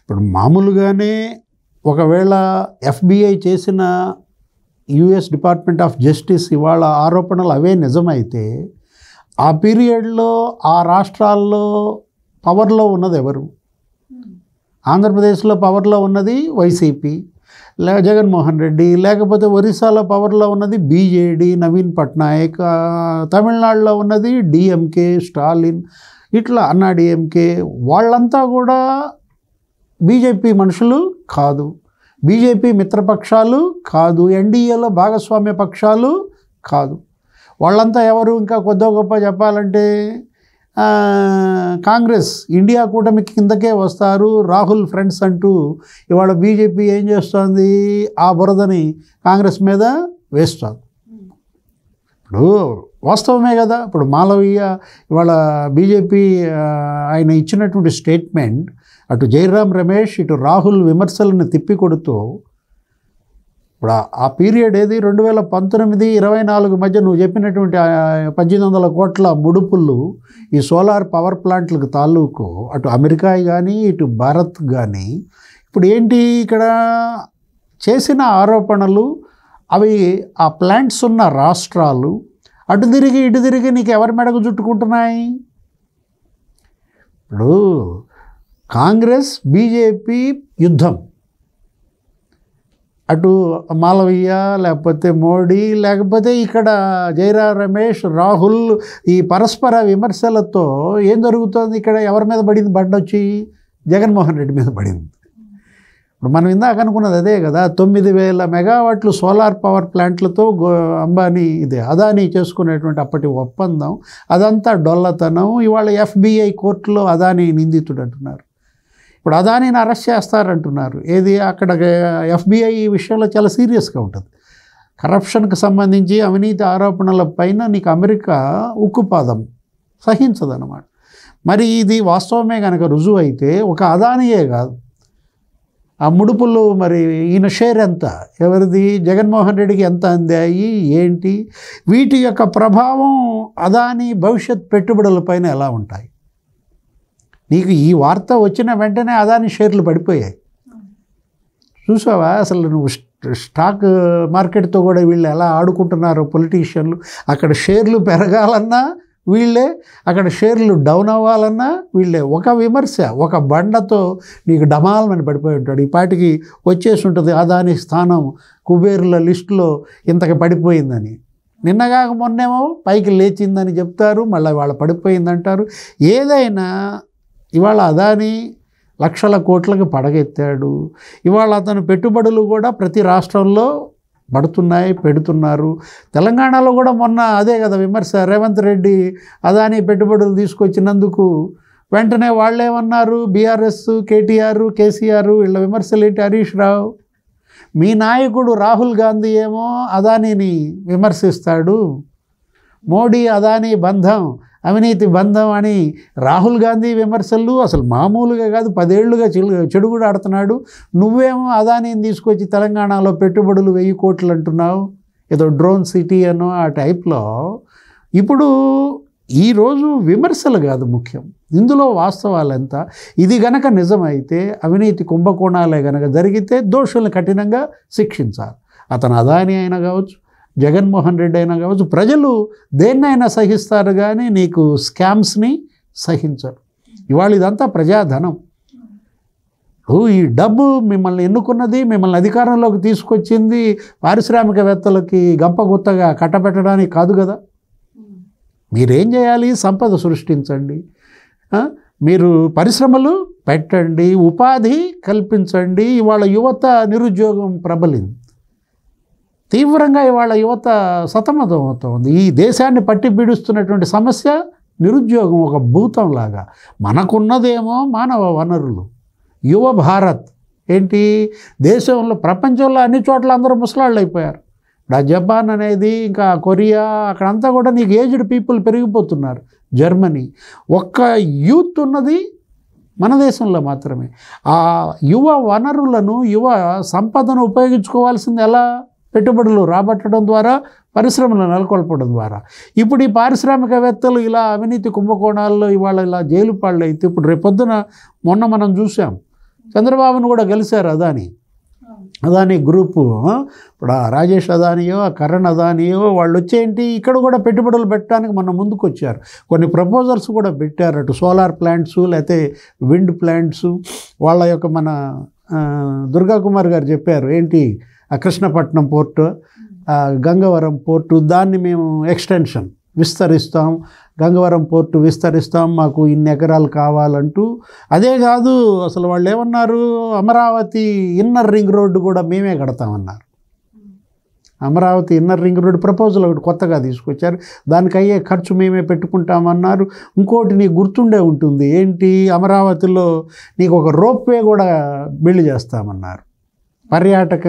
ఇప్పుడు మామూలుగానే ఒకవేళ FBI చేసిన US డిపార్ట్మెంట్ ఆఫ్ జస్టిస్ ఇవాళ ఆరోపణలు అవే నిజమైతే ఆ పీరియడ్లో ఆ రాష్ట్రాల్లో పవర్లో ఉన్నది ఎవరు? ఆంధ్రప్రదేశ్లో పవర్లో ఉన్నది వైసీపీ, జగన్మోహన్ రెడ్డి, లేకపోతే ఒరిస్సాలో పవర్లో ఉన్నది బీజేడీ, నవీన్ పట్నాయక్, తమిళనాడులో ఉన్నది DMK, స్టాలిన్, ఇట్లా అన్నా DMK. వాళ్ళంతా కూడా బీజేపీ మనుషులు కాదు, బీజేపీ మిత్రపక్షాలు కాదు, ఎన్డీఏలో భాగస్వామ్య పక్షాలు కాదు. వాళ్ళంతా ఎవరు? ఇంకా కొద్ది గొప్ప చెప్పాలంటే కాంగ్రెస్, ఇండియా కూటమి కిందకే వస్తారు, రాహుల్ ఫ్రెండ్స్ అంటూ ఇవాళ బీజేపీ ఏం చేస్తుంది? ఆ బురదని కాంగ్రెస్ మీద వేస్తుంది. ఇప్పుడు వాస్తవమే కదా. ఇప్పుడు మాలవీయ ఇవాళ బీజేపీ ఆయన ఇచ్చినటువంటి స్టేట్మెంట్ అటు జైరాం రమేష్ ఇటు రాహుల్ విమర్శలను తిప్పికొడుతూ, ఇప్పుడు ఆ పీరియడ్ ఏది 2019-24 మధ్య నువ్వు చెప్పినటువంటి 1800 కోట్ల ముడుపులు ఈ సోలార్ పవర్ ప్లాంట్లకు తాలూకు అటు అమెరికా కానీ ఇటు భారత్ కానీ ఇప్పుడు ఏంటి ఇక్కడ చేసిన ఆరోపణలు అవి ఆ ప్లాంట్స్ ఉన్న రాష్ట్రాలు అటు తిరిగి ఇటు తిరిగి నీకు ఎవరి మెడకు చుట్టుకుంటున్నాయి? ఇప్పుడు కాంగ్రెస్ బీజేపీ యుద్ధం, అటు మాలవీయ లేకపోతే మోడీ లేకపోతే ఇక్కడ జైరాం రమేష్ రాహుల్ ఈ పరస్పర విమర్శలతో ఏం జరుగుతుంది? ఇక్కడ ఎవరి మీద పడింది? బండొచ్చి జగన్మోహన్ రెడ్డి మీద పడింది. ఇప్పుడు మనం ఇందాక అనుకున్నది అదే కదా, 9000 మెగావాట్లు సోలార్ పవర్ ప్లాంట్లతో అదానీ చేసుకునేటువంటి అప్పటి ఒప్పందం అదంతా డొల్లతనం. ఇవాళ FBI కోర్టులో అదానీ నిందితుడు అంటున్నారు. ఇప్పుడు అదానీని అరెస్ట్ చేస్తారంటున్నారు. ఏది అక్కడ FBI ఈ విషయంలో చాలా సీరియస్గా ఉంటుంది. కరప్షన్కి సంబంధించి అవినీతి ఆరోపణల పైన నీకు అమెరికా ఉక్కుపాదం సహించదన్నమాట. మరి ఇది వాస్తవమే కనుక రుజువు అయితే ఒక అదానీయే కాదు, ఆ ముడుపులు మరి ఈయన షేర్ ఎంత, ఎవరిది? జగన్మోహన్ రెడ్డికి ఎంత అందాయి ఏంటి? వీటి యొక్క ప్రభావం అదానీ భవిష్యత్ పెట్టుబడులపైన ఎలా ఉంటాయి? నీకు ఈ వార్త వచ్చిన వెంటనే అదానీ షేర్లు పడిపోయాయి. చూసావా అసలు నువ్వు? స్టాక్ మార్కెట్తో కూడా వీళ్ళు ఎలా ఆడుకుంటున్నారో పొలిటీషియన్లు. అక్కడ షేర్లు పెరగాలన్నా వీళ్ళే, అక్కడ షేర్లు డౌన్ అవ్వాలన్నా వీళ్ళే. ఒక విమర్శ ఒక బండతో నీకు డమాల్మని పడిపోయి ఉంటాడు. ఈ పాటికి వచ్చేసి ఉంటుంది అదానీ స్థానం కుబేరుల లిస్టులో ఇంతకు పడిపోయిందని. నిన్నగాక మొన్నేమో పైకి లేచిందని చెప్తారు, మళ్ళీ వాళ్ళ పడిపోయిందంటారు. ఏదైనా ఇవాళ అదానీ లక్షల కోట్లకు పడగెత్తాడు. ఇవాళ అతను పెట్టుబడులు కూడా ప్రతి రాష్ట్రంలో పడుతున్నాయి, పెడుతున్నారు. తెలంగాణలో కూడా మొన్న అదే కదా విమర్శ. రేవంత్ రెడ్డి అదానీ పెట్టుబడులు తీసుకొచ్చినందుకు వెంటనే వాళ్ళేమన్నారు? BRS, KTR, KCR వీళ్ళ విమర్శలు ఏంటి? హరీష్ రావు మీ నాయకుడు రాహుల్ గాంధీ ఏమో అదానీని విమర్శిస్తాడు. మోడీ అదానీ బంధం అవినీతి బంధం అని రాహుల్ గాంధీ విమర్శలు అసలు మామూలుగా కాదు, 10 ఏళ్లుగా చెడుగుడు ఆడుతున్నాడు. నువ్వేమో అదానీని తీసుకొచ్చి తెలంగాణలో పెట్టుబడులు 1000 కోట్లు అంటున్నావు, ఏదో డ్రోన్ సిటీ అనో ఆ టైప్లో. ఇప్పుడు ఈరోజు విమర్శలు కాదు ముఖ్యం, ఇందులో వాస్తవాలు ఎంత. ఇది గనక నిజమైతే అవినీతి కుంభకోణాలే గనక జరిగితే దోషులను కఠినంగా శిక్షించాలి. అతను అదానీ అయినా కావచ్చు, జగన్మోహన్ రెడ్డి అయినా కావచ్చు. ప్రజలు దేన్నైనా సహిస్తారు కానీ నీకు స్కామ్స్ని సహించరు. ఇవాళ ఇదంతా ప్రజాధనం. ఈ డబ్బు మిమ్మల్ని ఎన్నుకున్నది, మిమ్మల్ని అధికారంలోకి తీసుకొచ్చింది పారిశ్రామికవేత్తలకి గంపగుత్తగా కట్టబెట్టడానికి కాదు కదా. మీరేం చేయాలి? సంపద సృష్టించండి, మీరు పరిశ్రమలు పెట్టండి, ఉపాధి కల్పించండి. ఇవాళ యువత నిరుద్యోగం ప్రబలింది తీవ్రంగా. ఇవాళ యువత సతమతం అవుతుంది. ఈ దేశాన్ని పట్టి పీడిస్తున్నటువంటి సమస్య నిరుద్యోగం ఒక భూతంలాగా. మనకున్నదేమో మానవ వనరులు, యువ భారత్. ఏంటి దేశంలో ప్రపంచంలో అన్ని చోట్ల అందరూ ముసలాళ్ళు అయిపోయారు. ఇప్పుడు ఆ జపాన్ అనేది ఇంకా కొరియా అక్కడంతా కూడా నీకు ఏజ్డ్ పీపుల్ పెరిగిపోతున్నారు. జర్మనీ ఒక్క యూత్ ఉన్నది మన దేశంలో మాత్రమే. ఆ యువ వనరులను యువ సంపదను ఉపయోగించుకోవాల్సింది ఎలా? పెట్టుబడులు రాబట్టడం ద్వారా, పరిశ్రమలు నెలకొల్పడం ద్వారా. ఇప్పుడు ఈ పారిశ్రామికవేత్తలు ఇలా అవినీతి కుంభకోణాల్లో ఇవాళ ఇలా జైలు పాళ్ళు అయితే, ఇప్పుడు రేపొద్దున మొన్న మనం చూసాం చంద్రబాబును కూడా గెలిచారు అదానీ గ్రూపు. ఇప్పుడు ఆ రాజేష్ అదానియో, ఆ కరణ్ అదానియో వాళ్ళు వచ్చేంటి ఇక్కడ కూడా పెట్టుబడులు పెట్టడానికి మన ముందుకు వచ్చారు. కొన్ని ప్రపోజల్స్ కూడా పెట్టారు, అటు సోలార్ ప్లాంట్స్ లేకపోతే విండ్ ప్లాంట్స్. వాళ్ళ యొక్క మన దుర్గా కుమార్ గారు చెప్పారు ఏంటి, ఆ కృష్ణపట్నం పోర్టు, గంగవరం పోర్టు, దాన్ని మేము ఎక్స్టెన్షన్ విస్తరిస్తాం, గంగవరం పోర్టు విస్తరిస్తాం, మాకు ఇన్ని ఎకరాలు కావాలంటూ. అదే కాదు, అసలు వాళ్ళు ఏమన్నారు, అమరావతి ఇన్నర్ రింగ్ రోడ్డు కూడా మేమే కడతామన్నారు. Amaravati inner ring road proposal ఒకటి కొత్తగా తీసుకొచ్చారు, దానికి అయ్యే ఖర్చు మేమే పెట్టుకుంటామన్నారు. ఇంకోటి నీకు గుర్తుండే ఉంటుంది ఏంటి, అమరావతిలో నీకు ఒక రోప్వే కూడా బిల్డ్ చేస్తామన్నారు. పర్యాటక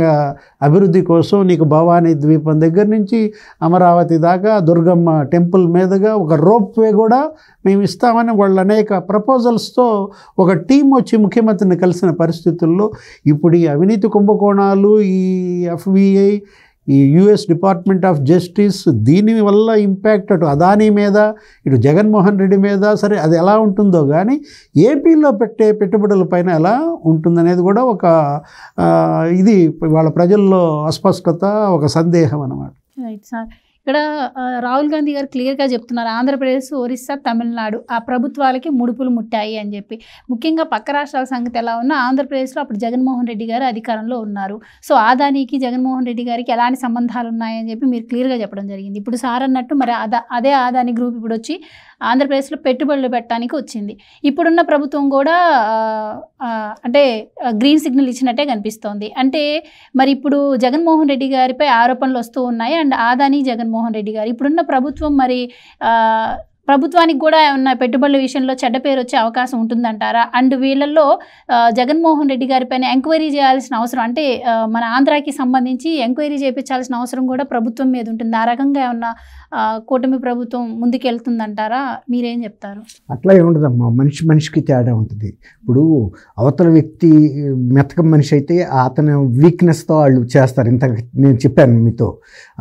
అభివృద్ధి కోసం నీకు భవానీ ద్వీపం దగ్గర నుంచి అమరావతి దాకా దుర్గమ్మ టెంపుల్ మీదుగా ఒక రోప్వే కూడా మేము ఇస్తామని వాళ్ళు అనేక ప్రపోజల్స్తో ఒక టీం వచ్చి ముఖ్యమంత్రిని కలిసిన పరిస్థితుల్లో ఇప్పుడు ఈ అవినీతి కుంభకోణాలు, ఈ FBI, ఈ US డిపార్ట్మెంట్ ఆఫ్ జస్టిస్, దీనివల్ల ఇంపాక్ట్ అటు అదానీ మీద, ఇటు జగన్మోహన్ రెడ్డి మీద, సరే అది ఎలా ఉంటుందో కానీ ఏపీలో పెట్టే పెట్టుబడుల పైన ఎలా ఉంటుందనేది కూడా ఒక ఇది వాళ్ళ ప్రజల్లో అస్పష్టత, ఒక సందేహం అన్నమాట. Right sir. ఇక్కడ రాహుల్ గాంధీ గారు క్లియర్గా చెప్తున్నారు, ఆంధ్రప్రదేశ్, ఒరిస్సా, తమిళనాడు ఆ ప్రభుత్వాలకి ముడుపులు ముట్టాయి అని చెప్పి. ముఖ్యంగా పక్క రాష్ట్రాల సంగతి ఎలా ఉన్నా ఆంధ్రప్రదేశ్లో అప్పుడు జగన్మోహన్ రెడ్డి గారు అధికారంలో ఉన్నారు. సో అదానీకి జగన్మోహన్ రెడ్డి గారికి ఎలాంటి సంబంధాలు ఉన్నాయని చెప్పి మీరు క్లియర్గా చెప్పడం జరిగింది. ఇప్పుడు సార్ అన్నట్టు మరి అదే అదానీ గ్రూప్ ఇప్పుడు వచ్చి ఆంధ్రప్రదేశ్లో పెట్టుబడులు పెట్టడానికి వచ్చింది. ఇప్పుడున్న ప్రభుత్వం కూడా అంటే గ్రీన్ సిగ్నల్ ఇచ్చినట్టే కనిపిస్తోంది. అంటే మరి ఇప్పుడు జగన్మోహన్ రెడ్డి గారిపై ఆరోపణలు వస్తూ ఉన్నాయి. అండ్ అదానీ, జగన్మోహన్ రెడ్డి గారు ఇప్పుడున్న ప్రభుత్వం మరి ప్రభుత్వానికి కూడా ఏమన్నా పెట్టుబడుల విషయంలో చెడ్డ పేరు వచ్చే అవకాశం ఉంటుందంటారా? అండ్ వీళ్ళల్లో జగన్మోహన్ రెడ్డి గారిపైన ఎంక్వైరీ చేయాల్సిన అవసరం, అంటే మన ఆంధ్రాకి సంబంధించి ఎంక్వైరీ చేయించాల్సిన అవసరం కూడా ప్రభుత్వం మీద ఉంటుంది. ఆ రకంగా ఏమన్నా కూటమి ప్రభుత్వం ముందుకెళ్తుందంటారా? మీరేం చెప్తారు? అట్లా ఏముండదమ్మా, మనిషికి తేడా ఉంటుంది. ఇప్పుడు అవతల వ్యక్తి మెతకం మనిషి అయితే అతని వీక్నెస్తో వాళ్ళు చేస్తారు. ఇంత నేను చెప్పాను మీతో,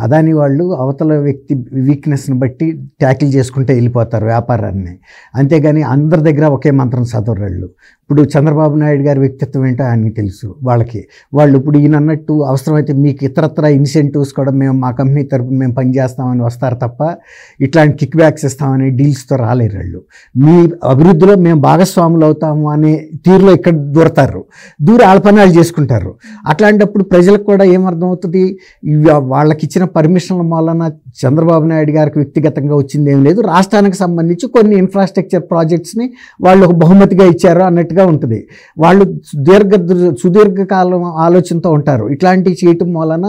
అదాని వాళ్ళు అవతల వ్యక్తి వీక్నెస్ని బట్టి ట్యాకిల్ చేసుకుంటే వెళ్ళిపోతారు వ్యాపారాన్ని. అంతేగాని అందరి దగ్గర ఒకే మంత్రం చదవరాళ్ళు. ఇప్పుడు చంద్రబాబు నాయుడు గారి వ్యక్తిత్వం ఏంటో ఆయనకి తెలుసు. వాళ్ళు ఇప్పుడు ఈయన అన్నట్టు అవసరమైతే మీకు ఇతరత్ర ఇన్సెంటివ్స్ కూడా మేము మా కంపెనీ తరపున మేము పనిచేస్తామని వస్తారు తప్ప ఇట్లాంటి కిక్ బ్యాక్స్ ఇస్తామని డీల్స్తో రాలేరు వాళ్ళు. మీ అభివృద్ధిలో మేము భాగస్వాములు అవుతాము అనే తీరులో ఇక్కడ దూరి ఆల్పనాలు చేసుకుంటారు. అట్లాంటప్పుడు ప్రజలకు కూడా ఏమర్థమవుతుంది, వాళ్ళకి ఇచ్చిన పర్మిషన్ల వలన చంద్రబాబు నాయుడు గారికి వ్యక్తిగతంగా వచ్చింది ఏం లేదు, రాష్ట్రానికి సంబంధించి కొన్ని ఇన్ఫ్రాస్ట్రక్చర్ ప్రాజెక్ట్స్ని వాళ్ళు ఒక బహుమతిగా ఇచ్చారు అన్నట్టుగా ఉంటుంది. వాళ్ళు సుదీర్ఘకాలం ఆలోచనతో ఉంటారు. ఇట్లాంటివి చేయటం వలన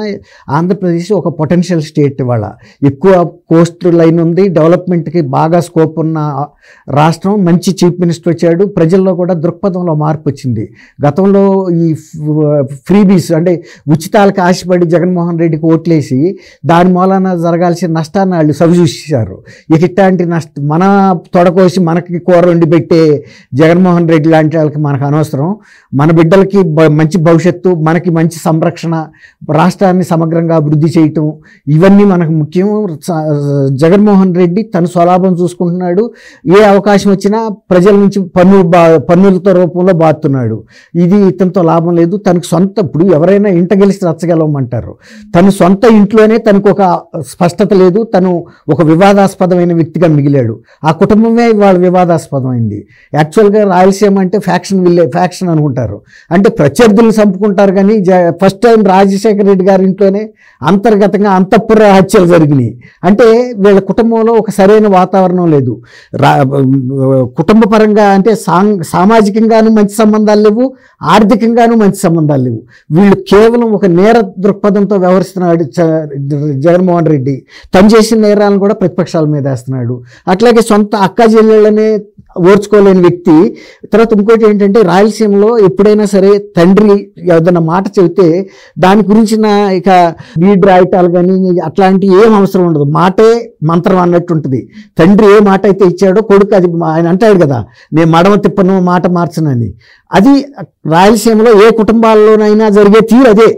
ఆంధ్రప్రదేశ్ ఒక పొటెన్షియల్ స్టేట్, వాళ్ళ ఎక్కువ కోస్ట్ లైన్ ఉంది, డెవలప్మెంట్కి బాగా స్కోప్ ఉన్న రాష్ట్రం. మంచి చీఫ్ మినిస్టర్ వచ్చాడు, ప్రజల్లో కూడా దృక్పథంలో మార్పు వచ్చింది. గతంలో ఈ ఫ్రీబీస్ అంటే ఉచితాలకు ఆశపడి జగన్మోహన్ రెడ్డికి ఓట్లేసి దాని మూలన జరగాల్సిన నష్టాన్ని వాళ్ళు సవిచూశారు. ఇట్లాంటి మన తొడకోసి మనకి కూర వండి పెట్టే జగన్మోహన్ రెడ్డి లాంటి వాళ్ళకి మనకు అనవసరం. మన బిడ్డలకి మంచి భవిష్యత్తు, మనకి మంచి సంరక్షణ, రాష్ట్రాన్ని సమగ్రంగా అభివృద్ధి చేయటం, ఇవన్నీ మనకు ముఖ్యం. జగన్మోహన్ రెడ్డి తన స్వలాభం చూసుకుంటున్నాడు. ఏ అవకాశం వచ్చినా ప్రజల నుంచి పన్నులతో రూపంలో బాతున్నాడు. ఇది ఇతనితో లాభం లేదు. తనకు సొంత, ఇప్పుడు ఎవరైనా ఇంట గెలిచి రచ్చగలవమంటారు. తన సొంత ఇంట్లోనే తనకు ఒక స్పష్టత లేదు. తను ఒక వివాదాస్పదమైన వ్యక్తిగా మిగిలాడు. ఆ కుటుంబమే వాళ్ళ వివాదాస్పదమైంది. యాక్చువల్గా రాయలసీమ అంటే ఫ్యాక్షన్ అనుకుంటారు, అంటే ప్రత్యర్థులను చంపుకుంటారు. కానీ ఫస్ట్ టైం రాజశేఖర రెడ్డి గారి ఇంట్లోనే అంతర్గతంగా అంతఃపుర హత్యలు జరిగినాయి. అంటే వీళ్ళ కుటుంబంలో ఒక సరైన వాతావరణం లేదు. కుటుంబ పరంగా అంటే సామాజికంగానూ మంచి సంబంధాలు లేవు, ఆర్థికంగానూ మంచి సంబంధాలు లేవు. వీళ్ళు కేవలం ఒక నేర దృక్పథంతో వ్యవహరిస్తున్నాడు జగన్మోహన్ రెడ్డి. తను చేసిన నేరాలను కూడా ప్రతిపక్షాల మీద వేస్తున్నాడు. అట్లాగే సొంత అక్క చెల్లెళ్ళనే ఓర్చుకోలేని వ్యక్తి. తర్వాత ఇంకోటి ఏంటంటే, రాయలసీమలో ఎప్పుడైనా సరే తండ్రి ఏదైనా మాట చెబితే దాని గురించిన ఇక బీడ్ రాయటాలు కానీ అట్లాంటి ఏం అవసరం ఉండదు. మాటే మంత్రం అన్నట్టు ఉంటుంది. తండ్రి ఏ మాట అయితే ఇచ్చాడో కొడుకు అది ఆయన అంటాడు కదా, నేను మడమ తిప్పను మాట మార్చనని. అది రాయలసీమలో ఏ కుటుంబాల్లోనైనా జరిగే తీరు అదే.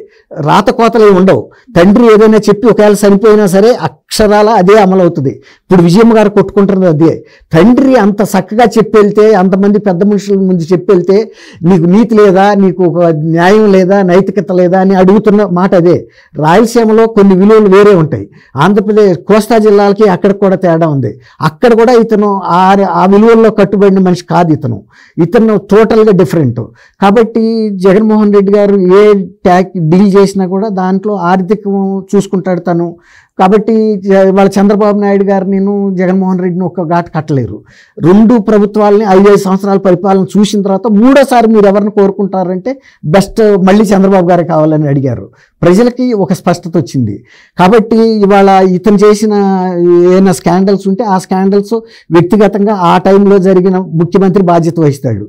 రాత కోతలు ఏమి ఉండవు. తండ్రి ఏదైనా చెప్పి ఒకవేళ చనిపోయినా సరే అక్షరాల అదే అమలు అవుతుంది. ఇప్పుడు విజయమ్మ గారు కొట్టుకుంటున్నది అదే. తండ్రి అంత చక్కగా చెప్పెళ్తే, అంతమంది పెద్ద మనుషుల ముందు చెప్పెళ్తే నీకు నీతి లేదా, నీకు ఒక న్యాయం లేదా, నైతికత లేదా అని అడుగుతున్న మాట అదే. రాయలసీమలో కొన్ని విలువలు వేరే ఉంటాయి. ఆంధ్రప్రదేశ్ కోస్తా జిల్లాలకి అక్కడ కూడా తేడా ఉంది. అక్కడ కూడా ఇతను ఆ విలువల్లో కట్టుబడిన మనిషి కాదు. ఇతను టోటల్గా డిఫరెంట్. కాబట్టి జగన్మోహన్ రెడ్డి గారు ఏ డీల్ చేసినా కూడా దాంట్లో ఆర్థికం చూసుకుంటాడు తను. కాబట్టి వాళ్ళ చంద్రబాబు నాయుడు గారు నేను జగన్మోహన్ రెడ్డిని ఒక్క ఘాటు కట్టలేరు. 2 ప్రభుత్వాలని 5 సంవత్సరాల పరిపాలన చూసిన తర్వాత మూడోసారి మీరు ఎవరిని కోరుకుంటారంటే బెస్ట్ మళ్ళీ చంద్రబాబు గారే కావాలని అడిగారు. ప్రజలకి ఒక స్పష్టత వచ్చింది. కాబట్టి ఇవాళ ఇతను చేసిన ఏమైనా స్కాండల్స్ ఉంటే ఆ స్కాండల్స్ వ్యక్తిగతంగా ఆ టైంలో జరిగిన ముఖ్యమంత్రి బాధ్యత వహిస్తాడు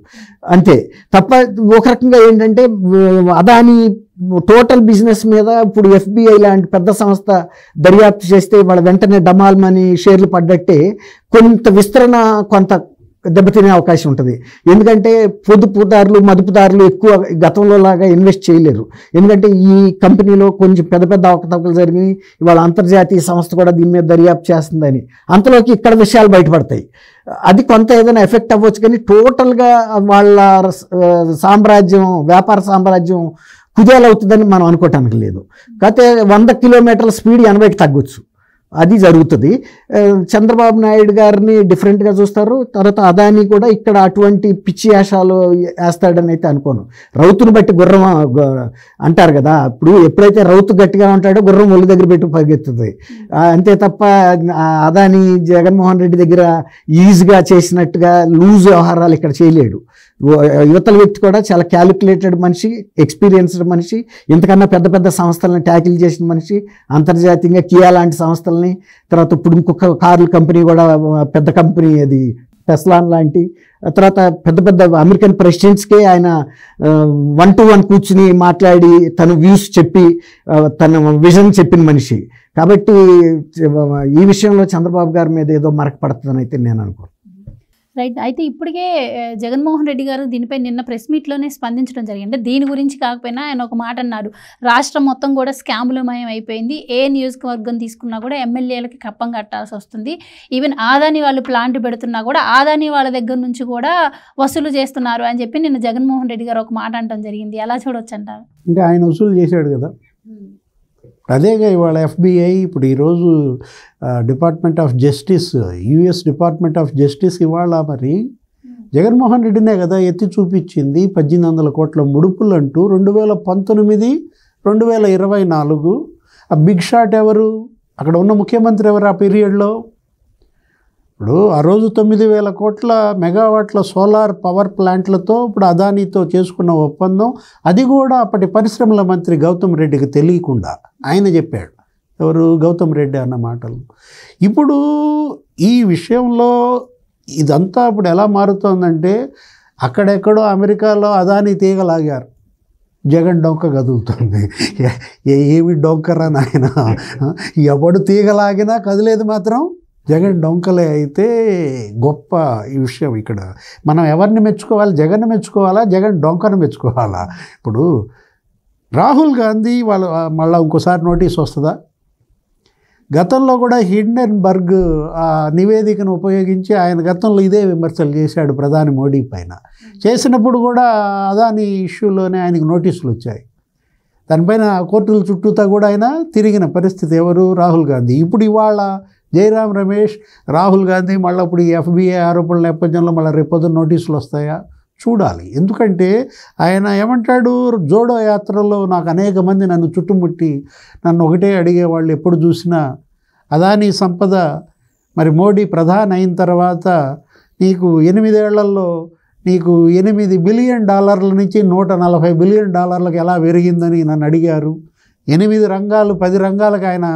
అంతే తప్ప. ఒక రకంగా ఏంటంటే అదాని టోటల్ బిజినెస్ మీద ఇప్పుడు FBI లాంటి పెద్ద సంస్థ దర్యాప్తు చేస్తే వాళ్ళ వెంటనే డమాల్మని షేర్లు పడ్డట్టే కొంత విస్తరణ కొంత దెబ్బతినే అవకాశం ఉంటుంది. ఎందుకంటే పొదుపుదారులు మదుపుదారులు ఎక్కువ గతంలో లాగా ఇన్వెస్ట్ చేయలేరు. ఎందుకంటే ఈ కంపెనీలో కొంచెం పెద్ద అవకతవకలు జరిగినాయి. ఇవాళ అంతర్జాతీయ సంస్థ కూడా దీని మీద దర్యాప్తు చేస్తుందని అంతలోకి ఇక్కడ విషయాలు బయటపడతాయి. అది కొంత ఏదైనా ఎఫెక్ట్ అవ్వచ్చు. కానీ టోటల్గా వాళ్ళ సామ్రాజ్యం, వ్యాపార సామ్రాజ్యం కుదేలవుతుందని మనం అనుకోవటానికి లేదు. కాకపోతే 100 కిలోమీటర్ల స్పీడ్ 80కి తగ్గొచ్చు. అది జరుగుతుంది. చంద్రబాబు నాయుడు గారిని డిఫరెంట్గా చూస్తారు. తర్వాత అదాని కూడా ఇక్కడ అటువంటి పిచ్చి వేషాలు వేస్తాడని అయితే అనుకోను. రౌతును బట్టి గుర్రం అంటారు కదా. ఇప్పుడు ఎప్పుడైతే రౌతు గట్టిగా ఉంటాడో గుర్రం ఒళ్ళు దగ్గర పెట్టి పరిగెత్తుతుంది అంతే తప్ప అదాని జగన్మోహన్ రెడ్డి దగ్గర ఈజీగా చేసినట్టుగా లూజ్ వ్యవహారాలు ఇక్కడ చేయలేడు. యువతల వ్యక్తి కూడా చాలా క్యాలిక్యులేటెడ్ మనిషి, ఎక్స్పీరియన్స్డ్ మనిషి, ఇంతకన్నా పెద్ద సంస్థలను ట్యాకిల్ చేసిన మనిషి. అంతర్జాతీయంగా కియా లాంటి సంస్థలని, తర్వాత ఇప్పుడు ఇంకొక కార్ల కంపెనీ కూడా పెద్ద కంపెనీ అది టెస్లా లాంటి, తర్వాత పెద్ద అమెరికన్ ప్రెసిడెంట్స్కే ఆయన 1-to-1 కూర్చుని మాట్లాడి తన వ్యూస్ చెప్పి తన విజన్ చెప్పిన మనిషి. కాబట్టి ఈ విషయంలో చంద్రబాబు గారి మీద ఏదో మరక పడుతుందని అయితే నేను అనుకోను. రైట్. అయితే ఇప్పటికే జగన్మోహన్ రెడ్డి గారు దీనిపై నిన్న ప్రెస్ మీట్లోనే స్పందించడం జరిగింది. అంటే దీని గురించి కాకపోయినా ఆయన ఒక మాట అన్నారు, రాష్ట్రం మొత్తం కూడా స్కాములమయం అయిపోయింది. ఏ నియోజకవర్గం తీసుకున్నా కూడా ఎమ్మెల్యేలకి కప్పం కట్టాల్సి వస్తుంది. ఈవెన్ ఆదాని వాళ్ళు ప్లాంట్ పెడుతున్నా కూడా ఆదాని వాళ్ళ దగ్గర నుంచి కూడా వసూలు చేస్తున్నారు అని చెప్పి నిన్న జగన్మోహన్ రెడ్డి గారు ఒక మాట అనడం జరిగింది. ఎలా చూడొచ్చు అంటారు? అంటే ఆయన వసూలు చేశాడు కదా, అదేగా ఇవాళ FBI ఇప్పుడు ఈరోజు department of justice, US department of justice ఇవాళ మరి జగన్మోహన్ రెడ్డినే కదా ఎత్తి చూపించింది 1800 కోట్ల ముడుపులు అంటూ. 2019, 2024 ఆ బిగ్ షాట్ ఎవరు? అక్కడ ఉన్న ముఖ్యమంత్రి ఎవరు ఆ పీరియడ్లో? ఇప్పుడు ఆ రోజు 9,000 కోట్ల మెగావాట్ల సోలార్ పవర్ ప్లాంట్లతో ఇప్పుడు అదానీతో చేసుకున్న ఒప్పందం, అది కూడా అప్పటి పరిశ్రమల మంత్రి గౌతమ్ రెడ్డికి తెలియకుండా ఆయన చెప్పాడు. ఎవరు? గౌతమ్ రెడ్డి అన్న మాటలు. ఇప్పుడు ఈ విషయంలో ఇదంతా ఇప్పుడు ఎలా మారుతోందంటే అక్కడెక్కడో అమెరికాలో అదానీ తీగలాగారు, జగన్ డొంక కదులుతుంది. ఏమి డొంకరా నాయన, ఎవడు తీగలాగినా కదిలేదు మాత్రం జగన్ డొంకలే. అయితే గొప్ప ఈ విషయం ఇక్కడ మనం ఎవరిని మెచ్చుకోవాలి? జగన్ మెచ్చుకోవాలా, జగన్ డొంకను మెచ్చుకోవాలా? ఇప్పుడు రాహుల్ గాంధీ వాళ్ళు మళ్ళీ ఇంకోసారి నోటీస్ వస్తుందా? గతంలో కూడా హిండెన్బర్గ్ ఆ నివేదికను ఉపయోగించి ఆయన గతంలో ఇదే విమర్శలు చేశాడు ప్రధాని మోడీ పైన. చేసినప్పుడు కూడా అదాని ఇష్యూలోనే ఆయనకు నోటీసులు వచ్చాయి. దానిపైన కోర్టుల చుట్టూతా కూడా ఆయన తిరిగిన పరిస్థితి ఎవరు? రాహుల్ గాంధీ. ఇప్పుడు ఇవాళ జయరాం రమేష్, రాహుల్ గాంధీ మళ్ళీ ఇప్పుడు ఈ FBI ఆరోపణల నేపథ్యంలో మళ్ళీ రేపొద్దున నోటీసులు వస్తాయా? చూడాలి. ఎందుకంటే ఆయన ఏమంటాడు, జోడో యాత్రలో నాకు అనేక మంది నన్ను చుట్టుముట్టి నన్ను ఒకటే అడిగేవాళ్ళు ఎప్పుడు చూసినా అదానీ సంపద మరి మోడీ ప్రధాని అయిన తర్వాత నీకు 8 ఏళ్లలో నీకు $8 బిలియన్ నుంచి $140 బిలియన్ ఎలా పెరిగిందని నన్ను అడిగారు. 8 రంగాలు 10 రంగాలకు ఆయన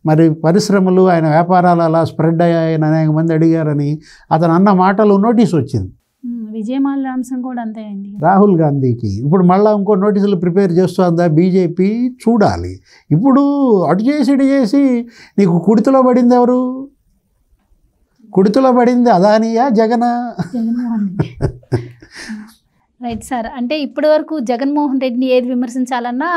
మరి పరిశ్రమలు ఆయన వ్యాపారాలు అలా స్ప్రెడ్ అయ్యాయని అనేక మంది అడిగారని అతను అన్న మాటలు నోటీస్ వచ్చింది. విజయమాల్య అంశం కూడా అంతే అయింది రాహుల్ గాంధీకి. ఇప్పుడు మళ్ళీ ఇంకో నోటీసులు ప్రిపేర్ చేస్తుందా బీజేపీ? చూడాలి. ఇప్పుడు అటు చేసి ఇటు చేసి నీకు కుడితిలో పడింది ఎవరు? కుడితిలో పడింది అదానియా, జగనా? జగన్మోహన్ రెడ్డి. Right sir. అంటే ఇప్పటి వరకు జగన్మోహన్ రెడ్డిని ఏది విమర్శించాలన్నా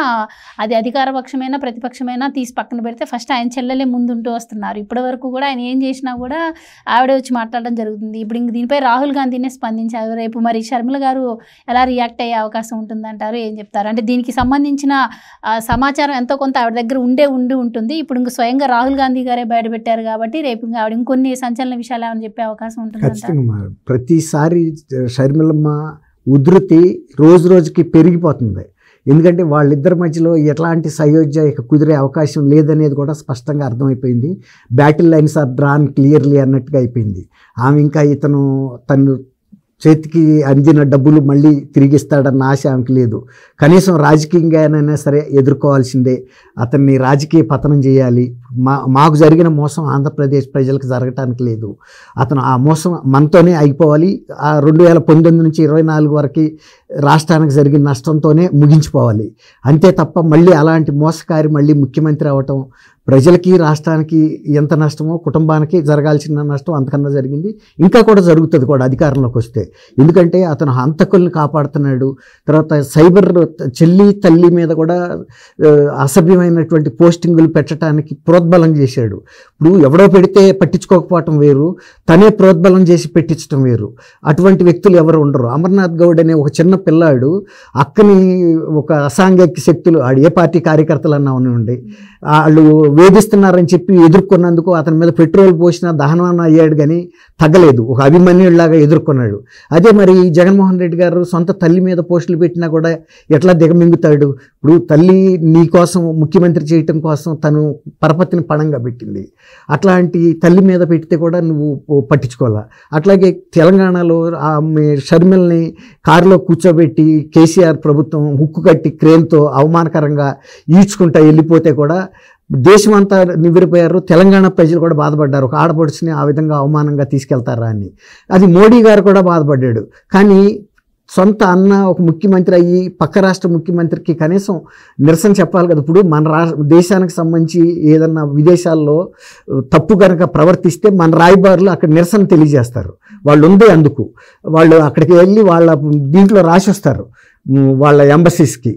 అది అధికార పక్షమైనా ప్రతిపక్షమైనా తీసి పక్కన పెడితే ఫస్ట్ ఆయన చెల్లెలే ముందుంటూ వస్తున్నారు. ఇప్పటి వరకు కూడా ఆయన ఏం చేసినా కూడా ఆవిడే వచ్చి మాట్లాడడం జరుగుతుంది. ఇప్పుడు ఇంక దీనిపై రాహుల్ గాంధీనే స్పందించారు. రేపు మరి షర్మిల గారు ఎలా రియాక్ట్ అయ్యే అవకాశం ఉంటుందంటారు, ఏం చెప్తారు? అంటే దీనికి సంబంధించిన సమాచారం ఎంతో కొంత ఆవిడ దగ్గర ఉంటుంది. ఇప్పుడు ఇంక స్వయంగా రాహుల్ గాంధీ గారే బయటపెట్టారు కాబట్టి రేపు ఇంకా ఆవిడ ఇంకొన్ని సంచలన విషయాలు ఏమైనా చెప్పే అవకాశం ఉంటుంది. ఖచ్చితంగా ప్రతిసారి షర్మిలమ్మ ఉధృతి రోజు రోజుకి పెరిగిపోతుంది. ఎందుకంటే వాళ్ళిద్దరి మధ్యలో ఎట్లాంటి సయోధ్య ఇక కుదిరే అవకాశం లేదనేది కూడా స్పష్టంగా అర్థమైపోయింది. Battle lines are drawn clearly అన్నట్టుగా అయిపోయింది. ఆమె ఇంకా తను చేతికి అందిన డబ్బులు మళ్ళీ తిరిగిస్తాడన్న ఆశ ఆమెకి లేదు. కనీసం రాజకీయంగానైనా సరే ఎదుర్కోవాల్సిందే. అతన్ని రాజకీయ పతనం చేయాలి. మాకు జరిగిన మోసం ఆంధ్రప్రదేశ్ ప్రజలకు జరగటానికి లేదు. అతను ఆ మోసం మనతోనే అయిపోవాలి. ఆ 2019 నుంచి 24 వరకు రాష్ట్రానికి జరిగిన నష్టంతోనే ముగించిపోవాలి. అంతే తప్ప మళ్ళీ అలాంటి మోసకారి మళ్ళీ ముఖ్యమంత్రి అవ్వటం ప్రజలకి రాష్ట్రానికి ఎంత నష్టమో కుటుంబానికి జరగాల్సిన నష్టం అంతకన్నా జరిగింది. ఇంకా కూడా జరుగుతుంది కూడా అధికారంలోకి వస్తే. ఎందుకంటే అతను హంతకుల్ని కాపాడుతున్నాడు. తర్వాత సైబర్ చెల్లి తల్లి మీద కూడా అసభ్యమైనటువంటి పోస్టింగులు పెట్టడానికి ప్రోద్బలం చేశాడు. ఇప్పుడు ఎవడో పెడితే పట్టించుకోకపోవటం వేరు, తనే ప్రోద్బలం చేసి పెట్టించడం వేరు. అటువంటి వ్యక్తులు ఎవరు ఉండరు. అమర్నాథ్ గౌడ్ అనే ఒక చిన్న పిల్లాడు అక్కని ఒక అసాంఘిక శక్తులు ఏ పార్టీ కార్యకర్తలు అన్నా ఉండి వాళ్ళు వేధిస్తున్నారని చెప్పి ఎదుర్కొన్నందుకు అతని మీద పెట్రోల్ పోసిన దహనం అయ్యాడు కానీ తగ్గలేదు. ఒక అభిమన్యుడిలాగా ఎదుర్కొన్నాడు. అదే మరి జగన్మోహన్ రెడ్డి గారు సొంత తల్లి మీద పోస్టులు పెట్టినా కూడా ఎట్లా దిగమింగుతాడు? ఇప్పుడు తల్లి నీ కోసం ముఖ్యమంత్రి చేయటం కోసం తను పరపతిని పణంగా పెట్టింది. అట్లాంటి తల్లి మీద పెడితే కూడా నువ్వు పట్టించుకోవాలా. అట్లాగే తెలంగాణలో షర్మిల్ని కారులో కూర్చోబెట్టి కేసీఆర్ ప్రభుత్వం హుక్కు కట్టి క్రేన్తో అవమానకరంగా ఈడ్చుకుంటా వెళ్ళిపోతే కూడా దేశమంతా నివ్వెరపోయారు. తెలంగాణ ప్రజలు కూడా బాధపడ్డారు. ఒక ఆడపడుచుని ఆ విధంగా అవమానంగా తీసుకెళ్తారా అని. అది మోడీ గారు కూడా బాధపడ్డాడు. కానీ సొంత అన్న ఒక ముఖ్యమంత్రి అయ్యి పక్క రాష్ట్ర ముఖ్యమంత్రికి కనీసం నిరసన చెప్పాలి కదా. ఇప్పుడు మన దేశానికి సంబంధించి ఏదన్నా విదేశాల్లో తప్పు కనుక ప్రవర్తిస్తే మన రాయబారులు అక్కడ నిరసన తెలియజేస్తారు. వాళ్ళు ఉంది అందుకు వాళ్ళు అక్కడికి వెళ్ళి వాళ్ళ దీంట్లో రాసి వస్తారు వాళ్ళ ఎంబసీస్కి,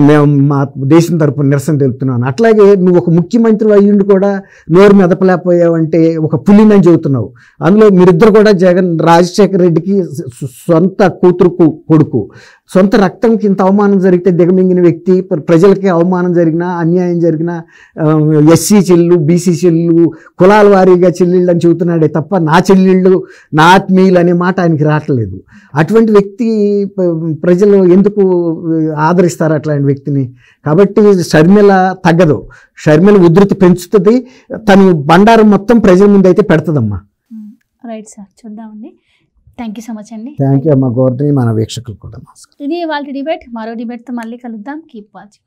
మేము మా దేశం తరపున నిరసన తెలుపుతున్నాను. అట్లాగే నువ్వు ఒక ముఖ్యమంత్రి అయ్యుండి కూడా నోరు మెదపలేకపోయావంటే ఒక పులినని చెబుతున్నావు. అందులో మీరిద్దరు కూడా రాజశేఖర రెడ్డికి సొంత కూతురు కొడుకు. సొంత రక్తంకి ఇంత అవమానం జరిగితే దిగమింగిన వ్యక్తి, ప్రజలకి అవమానం జరిగినా అన్యాయం జరిగినా ఎస్సీ చెల్లు బీసీ చెల్లు కులాల వారీగా చెల్లెళ్ళు అని చెబుతున్నాడే తప్ప నా చెల్లెళ్ళు నా ఆత్మీయులు అనే మాట ఆయనకి రావట్లేదు. అటువంటి వ్యక్తి ప్రజలు ఎందుకు ఆదరిస్తారు అట్లాంటి వ్యక్తిని? కాబట్టి షర్మిల తగ్గదు. షర్మిల ఉధృతి పెంచుతుంది. తను బండారం మొత్తం ప్రజల ముందు అయితే పెడుతుందమ్మా. రైట్ సార్, చూద్దామండి. థ్యాంక్ యూ సో మచ్ అండి. థ్యాంక్ యూ అమ్మా గోవర్ధని, మన వీక్షకులు కూడా. ఇది వాళ్ళ డిబేట్. మరో డిబేట్తో మళ్ళీ కలుద్దాం. Keep watching.